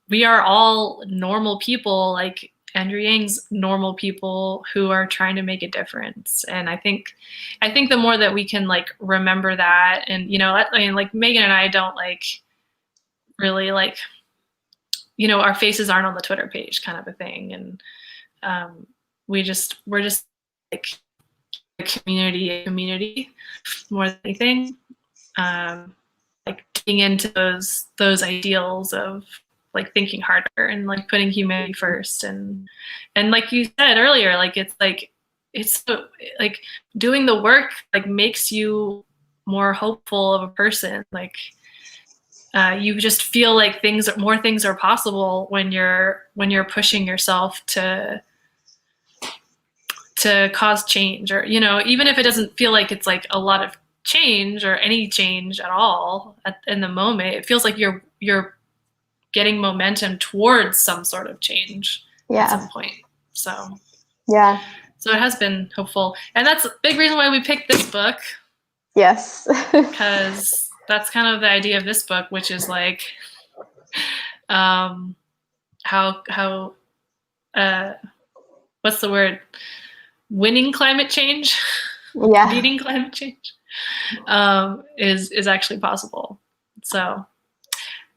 we are all normal people, like Andrew Yang's normal people who are trying to make a difference. And I think the more that we can like remember that, and like Meghin and I don't like really like, our faces aren't on the Twitter page kind of a thing, and we're just like a community more than anything. Like digging into those ideals of like thinking harder and like putting humanity first, and like you said earlier, like it's so, like doing the work like makes you more hopeful of a person. Like you just feel like more things are possible when you're pushing yourself to cause change, or even if it doesn't feel like it's like a lot of change or any change at all in the moment, it feels like you're getting momentum towards some sort of change at some point. So it has been hopeful, and that's a big reason why we picked this book. Yes. Because that's kind of the idea of this book, which is like how what's the word, winning climate change, beating climate change, is actually possible. So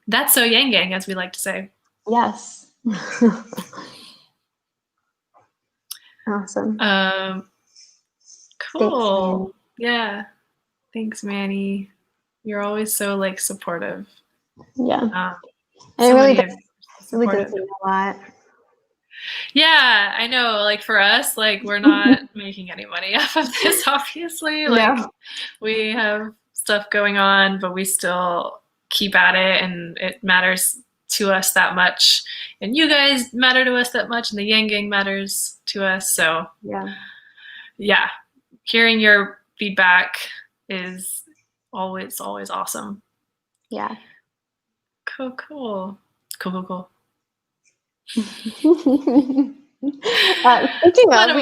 that's so Yang Gang, as we like to say. Yes. Awesome. Cool. Thanks, yeah. Thanks, Manny. You're always so like supportive. Yeah. And it really does mean a lot. Yeah, I know. Like for us, like we're not making any money off of this, obviously. Like we have stuff going on, but we still keep at it, and it matters to us that much. And you guys matter to us that much, and the Yang Gang matters to us. So yeah, hearing your feedback is always awesome. Yeah. Cool. Speaking of,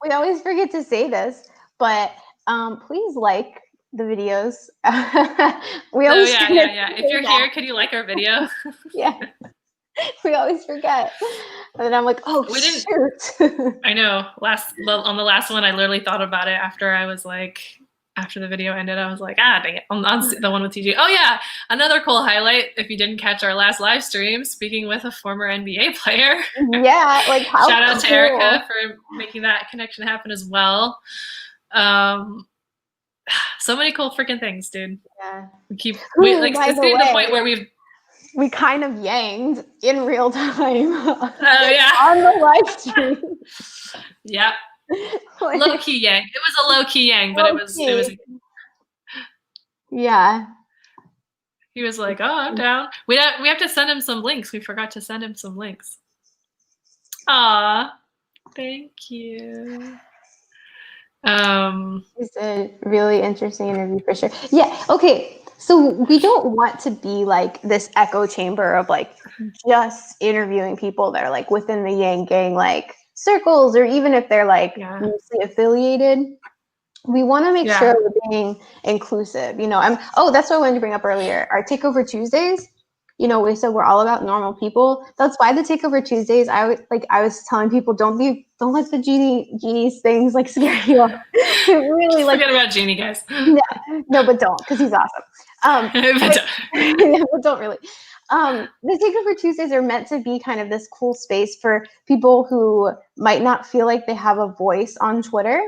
we always forget to say this, but please like the videos. We always if you're here, can you like our video? Yeah. We always forget. And then I'm like, shoot. I know. On the last one, I literally thought about it after the video ended. I was like, dang it. On the one with TG. Oh yeah, another cool highlight, if you didn't catch our last live stream, speaking with a former NBA player. Yeah, like how shout out to Erica for making that connection happen as well. So so many cool freaking things, dude. Yeah. Like it's getting to the point where we kind of yanged in real time yeah. on the live stream. Yeah. Low key yang. It was a low key yang, but it was. Yeah. He was like, "Oh, I'm down." We have to send him some links. We forgot to send him some links. Aw, thank you. It's a really interesting interview for sure. Yeah. Okay. So we don't want to be like this echo chamber of like just interviewing people that are like within the Yang Gang like circles, or even if they're like loosely affiliated. We want to make sure we're being inclusive. That's what I wanted to bring up earlier. Our Takeover Tuesdays, we said we're all about normal people. That's why the Takeover Tuesdays, I was telling people, don't let the Genie's things like scare you off. Really, like, forget about Genie, guys. No, but don't, because he's awesome. But don't really. The Takeover Tuesdays are meant to be kind of this cool space for people who might not feel like they have a voice on Twitter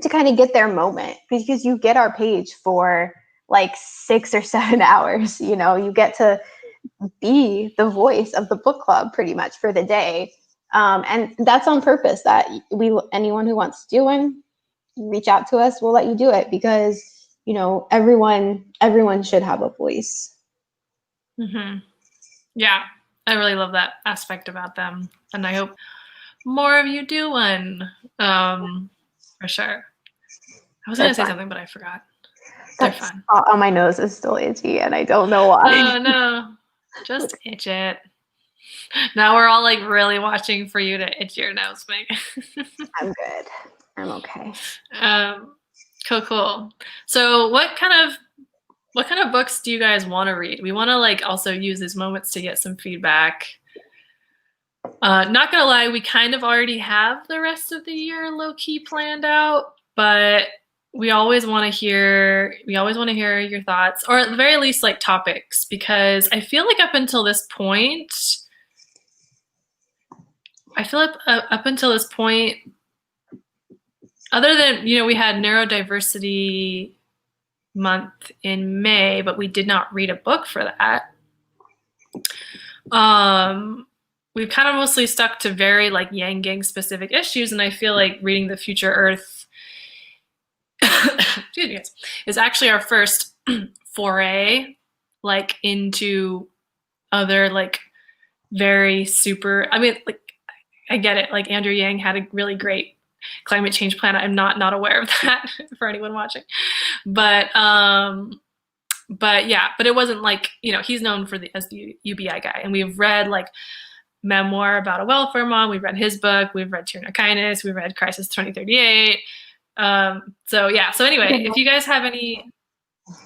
to kind of get their moment, because you get our page for like 6 or 7 hours. You get to be the voice of the book club pretty much for the day. And that's on purpose, that anyone who wants to do one, reach out to us. We'll let you do it, because, everyone should have a voice. Mm-hmm. Yeah, I really love that aspect about them. And I hope more of you do one, for sure. I was going to say something, but I forgot. They're fun. On my nose is still itchy, and I don't know why. Oh, no. Just itch it. Now we're all like really watching for you to itch your nose, Meg. I'm good. I'm okay. Cool. So what kind of books do you guys want to read? We want to like also use these moments to get some feedback. Not gonna lie, we kind of already have the rest of the year low-key planned out, but we always want to hear your thoughts, or at the very least like topics, because I feel like up until this point, other than, we had neurodiversity month in May, but we did not read a book for that. We've kind of mostly stuck to very like Yang Gang specific issues, and I feel like reading The Future Earth is actually our first foray like into other like very super, like, I get it, like Andrew Yang had a really great climate change plan. I'm not aware of that for anyone watching, but it wasn't like, he's known as the UBI guy, and we've read like Memoir About a Welfare Mom, we've read his book, we've read Tyranny of Kindness, we've read Crisis 2038. So anyway, if you guys have any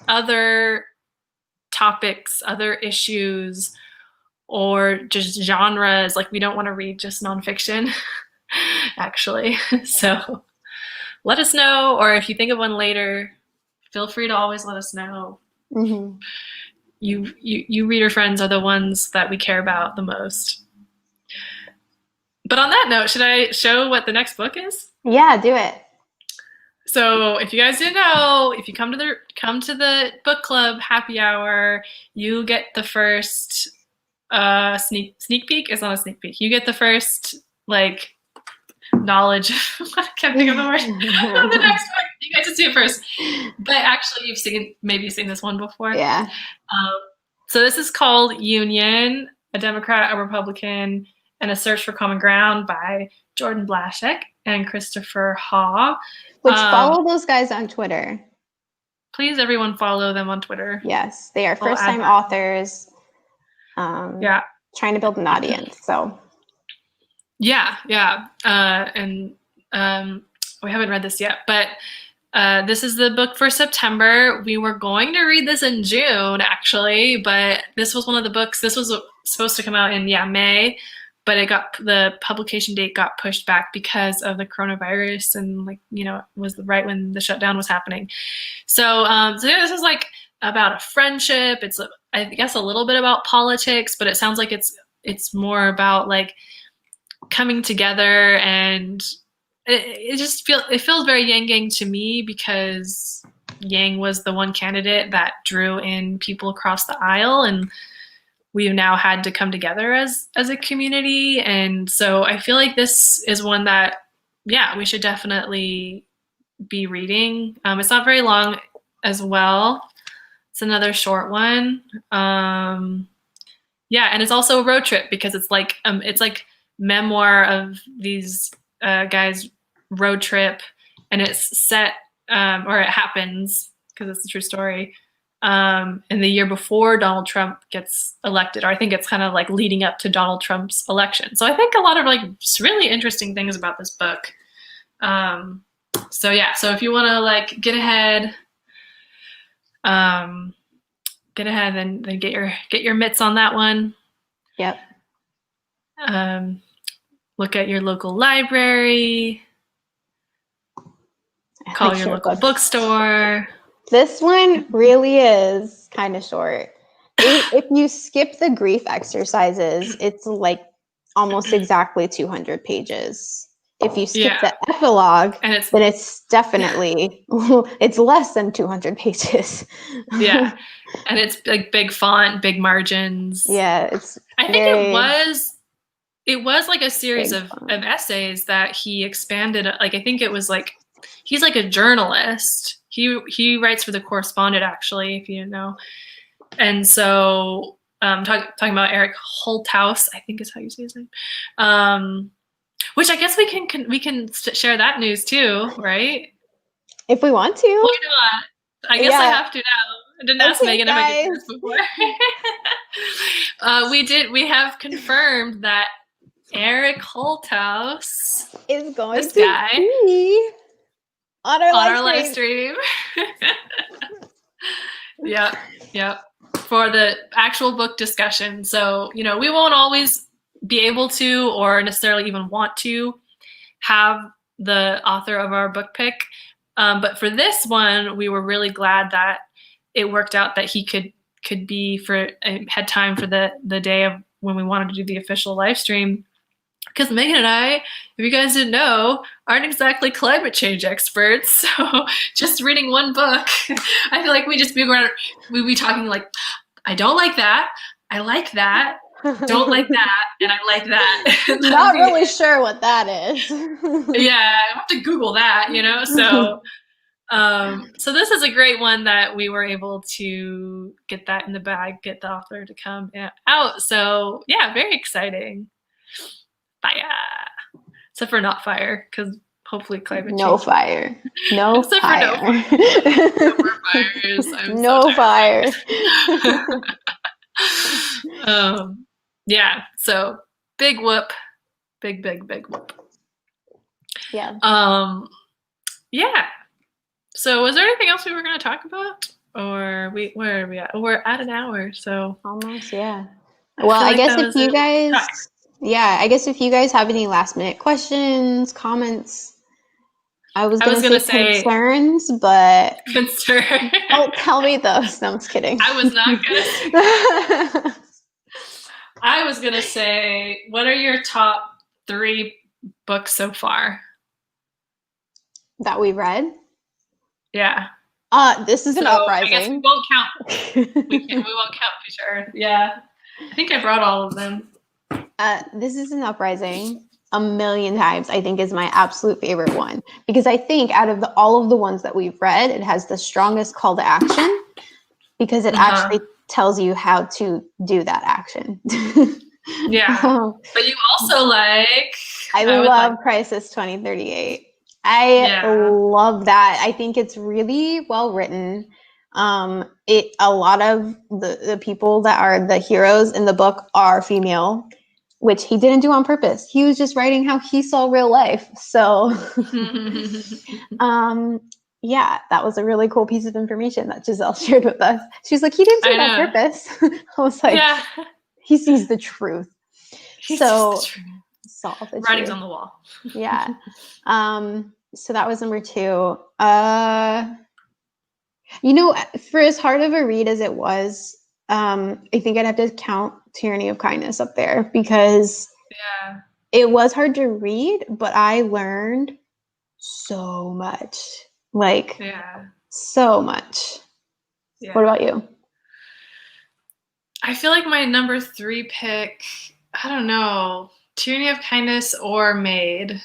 other topics, other issues, or just genres, like we don't want to read just nonfiction, actually. So let us know, or if you think of one later, feel free to always let us know. Mm-hmm. You reader friends are the ones that we care about the most. But on that note, should I show what the next book is? Yeah, do it. So if you guys didn't know, if you come to the book club happy hour, you get the first sneak peek. It's not a sneak peek. You get the first like knowledge. I can't think of the word. The next book. You get to see it first. But actually, maybe you've seen this one before. Yeah. So this is called Union: A Democrat, a Republican, and a Search for Common Ground by Jordan Blaszek and Christopher Haw. Which follow those guys on Twitter. Please, everyone, follow them on Twitter. Yes, they are first-time authors. Trying to build an audience. So. Yeah. And we haven't read this yet, but this is the book for September. We were going to read this in June, actually, but this was one of the books. This was supposed to come out in May. But the publication date got pushed back because of the coronavirus, and it was right when the shutdown was happening. So this is like about a friendship. It's I guess a little bit about politics, but it sounds like it's more about like coming together, and it feels very Yang Gang to me, because Yang was the one candidate that drew in people across the aisle, and we've now had to come together as a community. And so I feel like this is one that, yeah, we should definitely be reading. It's not very long as well. It's another short one. Yeah, and it's also a road trip because it's like memoir of these guys' road trip, and it's set or it happens because it's a true story in the year before Donald Trump gets elected, or I think it's kind of like leading up to Donald Trump's election. So I think a lot of like really interesting things about this book. So yeah, so if you want to like get ahead, then get your mitts on that one. Yep. Look at your local library. Call your local bookstore. This one really is kind of short. If you skip the grief exercises, it's like almost exactly 200 pages. If you skip the epilogue, then it's definitely, it's less than 200 pages. Yeah. And it's like big font, big margins. Yeah, I think it was like a series of essays that he expanded. Like, I think it was like, he's like a journalist. He writes for The Correspondent, actually, if you didn't know. And so talking about Eric Holthaus, I think is how you say his name. Which I guess we can share that news too, right? If we want to. Why not? I guess I have to now. I didn't ask Megan if I could do this before. We have confirmed that Eric Holthaus is going to be on our live stream. Yep. For the actual book discussion. So, we won't always be able to or necessarily even want to have the author of our book pick. But for this one, we were really glad that it worked out that he could had time for the day of when we wanted to do the official live stream. Because Megan and I, if you guys didn't know, aren't exactly climate change experts. So just reading one book, I feel like we'd be talking like, I don't like that. I like that. Don't like that. And I like that. Not really sure what that is. Yeah, I have to Google that, So so this is a great one that we were able to get that in the bag, get the author to come out. So yeah, very exciting. Fire. Except for not fire, because hopefully climate change. No fire. No Except fire. For no more fires. No fire. Yeah, so big whoop. Big whoop. Yeah. Yeah. So was there anything else we were going to talk about? Or where are we at? We're at an hour, so. Almost, yeah. Well, I guess if you guys... Yeah, I guess if you guys have any last minute questions, comments, I was going to say concerns, but don't tell me those. No, I'm just kidding. I was not going to. I was going to say, what are your top 3 books so far? That we read? Yeah. This is an uprising. I guess we won't count. We won't count for sure. Yeah. I think I brought all of them. This is an uprising 1,000,000 times, I think, is my absolute favorite one, because I think out of all of the ones that we've read, it has the strongest call to action, because it actually tells you how to do that action. Yeah. But you also like... I love Crisis 2038. I love that. I think it's really well written. A lot of the people that are the heroes in the book are female, which he didn't do on purpose. He was just writing how he saw real life. So, yeah, that was a really cool piece of information that Giselle shared with us. She's like, he didn't do it on purpose. I was like, he sees the truth. Saw the Writing's truth. On the wall. Yeah. So that was number 2. For as hard of a read as it was, I think I'd have to count Tyranny of Kindness up there, because it was hard to read, but I learned so much. So much. Yeah. What about you? I feel like my number 3 pick, I don't know, Tyranny of Kindness or Made.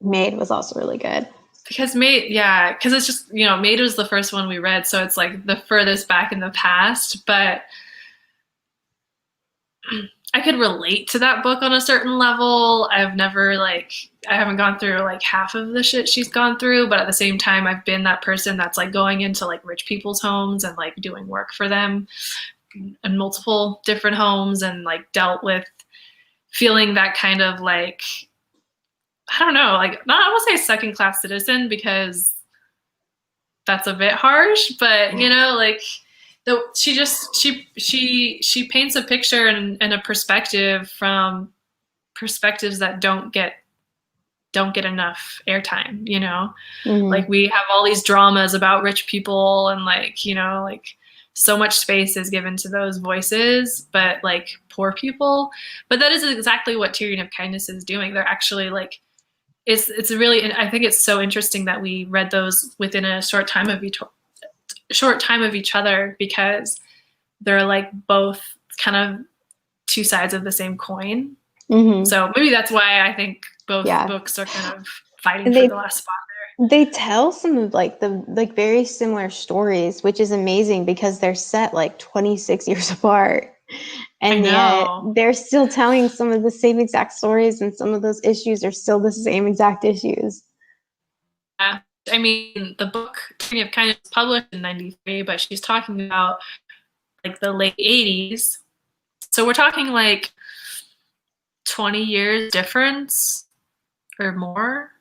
Maid was also really good. Because Made, yeah, because it's just, Made was the first one we read, so it's like the furthest back in the past, but I could relate to that book on a certain level. I haven't gone through like half of the shit she's gone through, but at the same time, I've been that person that's like going into like rich people's homes and like doing work for them in multiple different homes and like dealt with feeling that kind of like, I don't know, like not, I won't say second class citizen because that's a bit harsh, but like she paints a picture and a perspective from perspectives that don't get enough airtime, Mm-hmm. like we have all these dramas about rich people and like so much space is given to those voices, but like poor people, but that is exactly what Tyranny of Kindness is doing. They're actually like it's really, I think it's so interesting that we read those within a short time of each other because they're like both kind of two sides of the same coin. Mm-hmm. So maybe that's why I think both books are kind of fighting for the last spot there. They tell some of like the like very similar stories, which is amazing because they're set like 26 years apart. And yet they're still telling some of the same exact stories, and some of those issues are still the same exact issues. Yeah. I mean, the book Tyranny of Kindness was published in 93, but she's talking about like the late 80s. So we're talking like 20 years difference or more.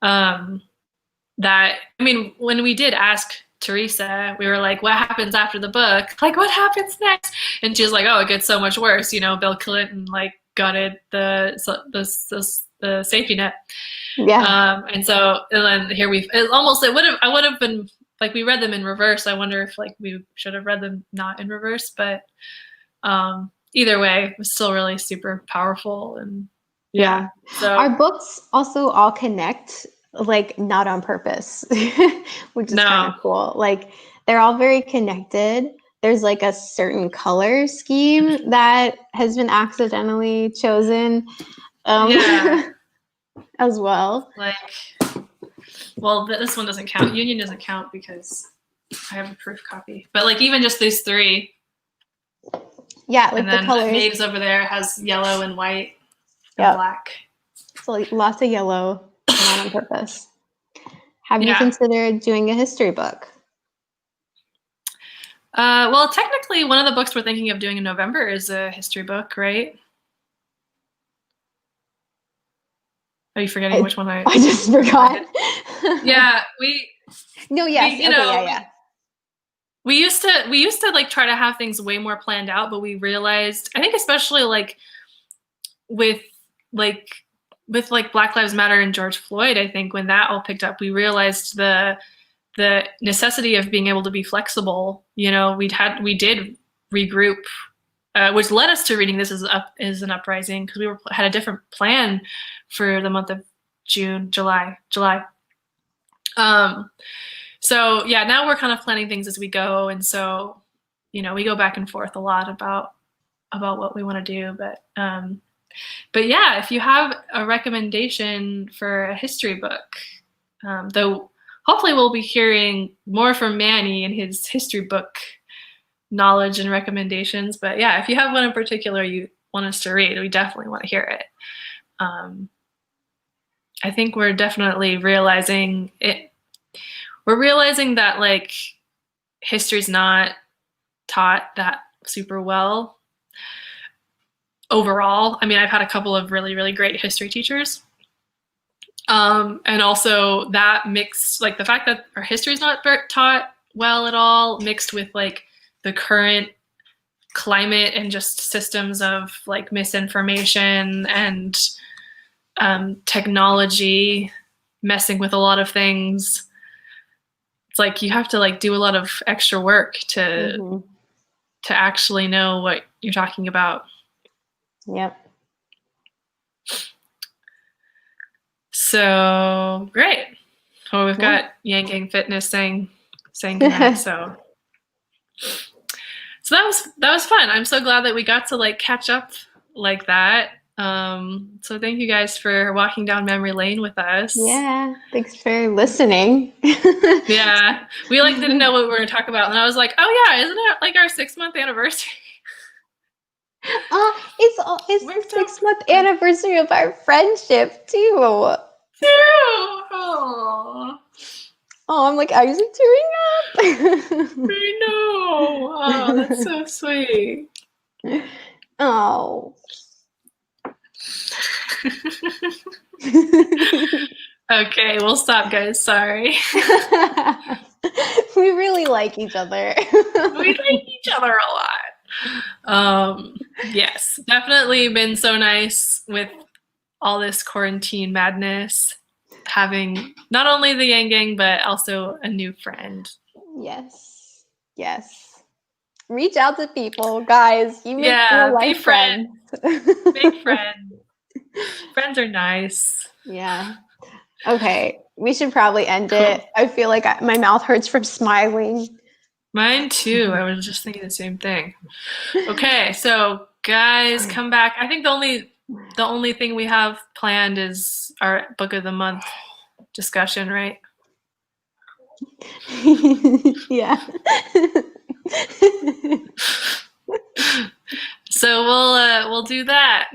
That, I mean, when we did ask Teresa, we were like, what happens after the book? Like, what happens next? And she was like, oh, it gets so much worse. Bill Clinton like gutted the safety net. Yeah. And then here I would have been like, we read them in reverse. I wonder if like we should have read them not in reverse, but either way, it was still really super powerful. And yeah. So our books also all connect, like not on purpose, which is kind of cool. Like they're all very connected. There's like a certain color scheme that has been accidentally chosen as well. Like, well, this one doesn't count. Union doesn't count because I have a proof copy. But like even just these 3. Yeah, like and the then colors. Maeve's over there has yellow and white and black. So like, lots of yellow, not on purpose. Have you considered doing a history book? Well, technically, one of the books we're thinking of doing in November is a history book, right? Are you forgetting which one I just forgot. Yeah, yeah. We used to like try to have things way more planned out, but we realized, I think especially like with Black Lives Matter and George Floyd, I think when that all picked up, we realized the necessity of being able to be flexible. We did regroup, which led us to reading This Is an Uprising, because we had a different plan for the month of July. So yeah, now we're kind of planning things as we go, and so we go back and forth a lot about what we want to do, but yeah, if you have a recommendation for a history book, though hopefully we'll be hearing more from Manny and his history book knowledge and recommendations. But yeah, if you have one in particular you want us to read, we definitely want to hear it. I think we're definitely realizing it. We're realizing that like history's not taught that super well overall. I mean, I've had a couple of really, really great history teachers. And also that mixed, like the fact that our history is not taught well at all, mixed with like the current climate and just systems of like misinformation and technology messing with a lot of things. It's like you have to like do a lot of extra work to actually know what you're talking about. Yep. So great. Well, we've got Yang Gang Fitness saying saying goodnight. So that was fun. I'm so glad that we got to like catch up like that. So thank you guys for walking down memory lane with us. Yeah, thanks for listening. Yeah, we like didn't know what we were going to talk about, and I was like, oh yeah, isn't it like our 6-month anniversary? It's the 6-month anniversary of our friendship too. Oh, I'm like actually tearing up. I know. Oh, that's so sweet. Oh. Okay, we'll stop, guys. Sorry. We really like each other. We like each other a lot. Yes, definitely been so nice with all this quarantine madness, having not only the Yang Gang, but also a new friend. Yes. Reach out to people, guys. You make real life friends. Make friends. Friends are nice. Yeah. Okay, we should probably end it. I feel like my mouth hurts from smiling. Mine too. I was just thinking the same thing. Okay, so guys, come back. I think the only thing we have planned is our book of the month discussion, right? Yeah. So we'll do that.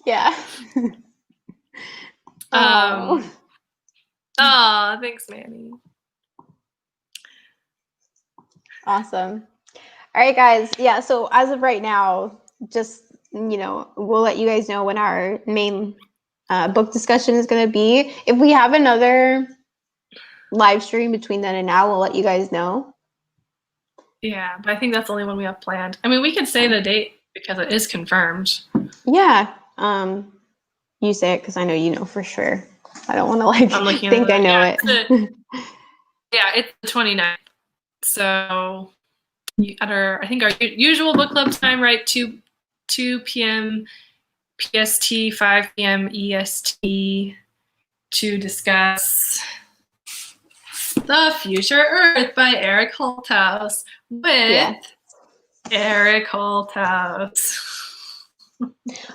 Yeah. Oh, thanks, Manny. Awesome. All right, guys. Yeah, so as of right now, just, we'll let you guys know when our main book discussion is going to be. If we have another live stream between then and now, we'll let you guys know. Yeah, but I think that's the only one we have planned. I mean, we can say the date because it is confirmed. Yeah. You say it because I know you know for sure. I don't want to think I know it. It's the 29th. So at I think our usual book club time, right? 2 p.m. PST, 5 p.m. EST to discuss The Future Earth by Eric Holthaus with Eric Holthaus.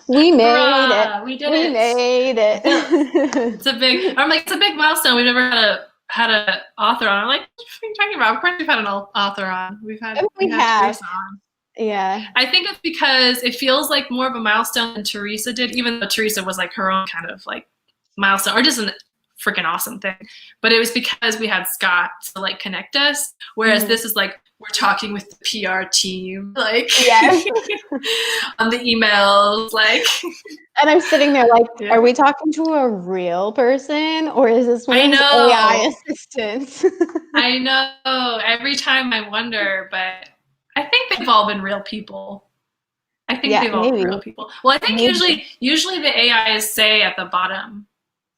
We made it. We did it. We made it. It's a big milestone. We've never had an author on. I'm like, what are you talking about? Of course we've had an author on. We have Teresa on. Yeah. I think it's because it feels like more of a milestone than Teresa did, even though Teresa was like her own kind of like milestone, or just a freaking awesome thing. But it was because we had Scott to like connect us, whereas this is like we're talking with the PR team, like on the emails, like. And I'm sitting there like, are we talking to a real person or is this one of those AI assistants? I know. Every time I wonder, but I think they've all been real people. They've all been real people. Well, I think usually the AIs say at the bottom.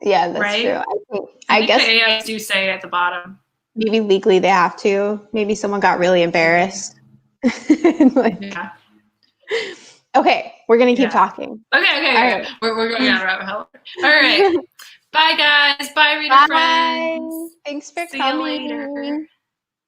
Yeah, that's true. I guess the AIs do say at the bottom. Maybe legally they have to. Maybe someone got really embarrassed. Yeah. Okay, we're gonna keep talking. Okay. Right. We're going down a rabbit hole. All right. Bye, guys. Bye, reader friends. Thanks for coming. See you later.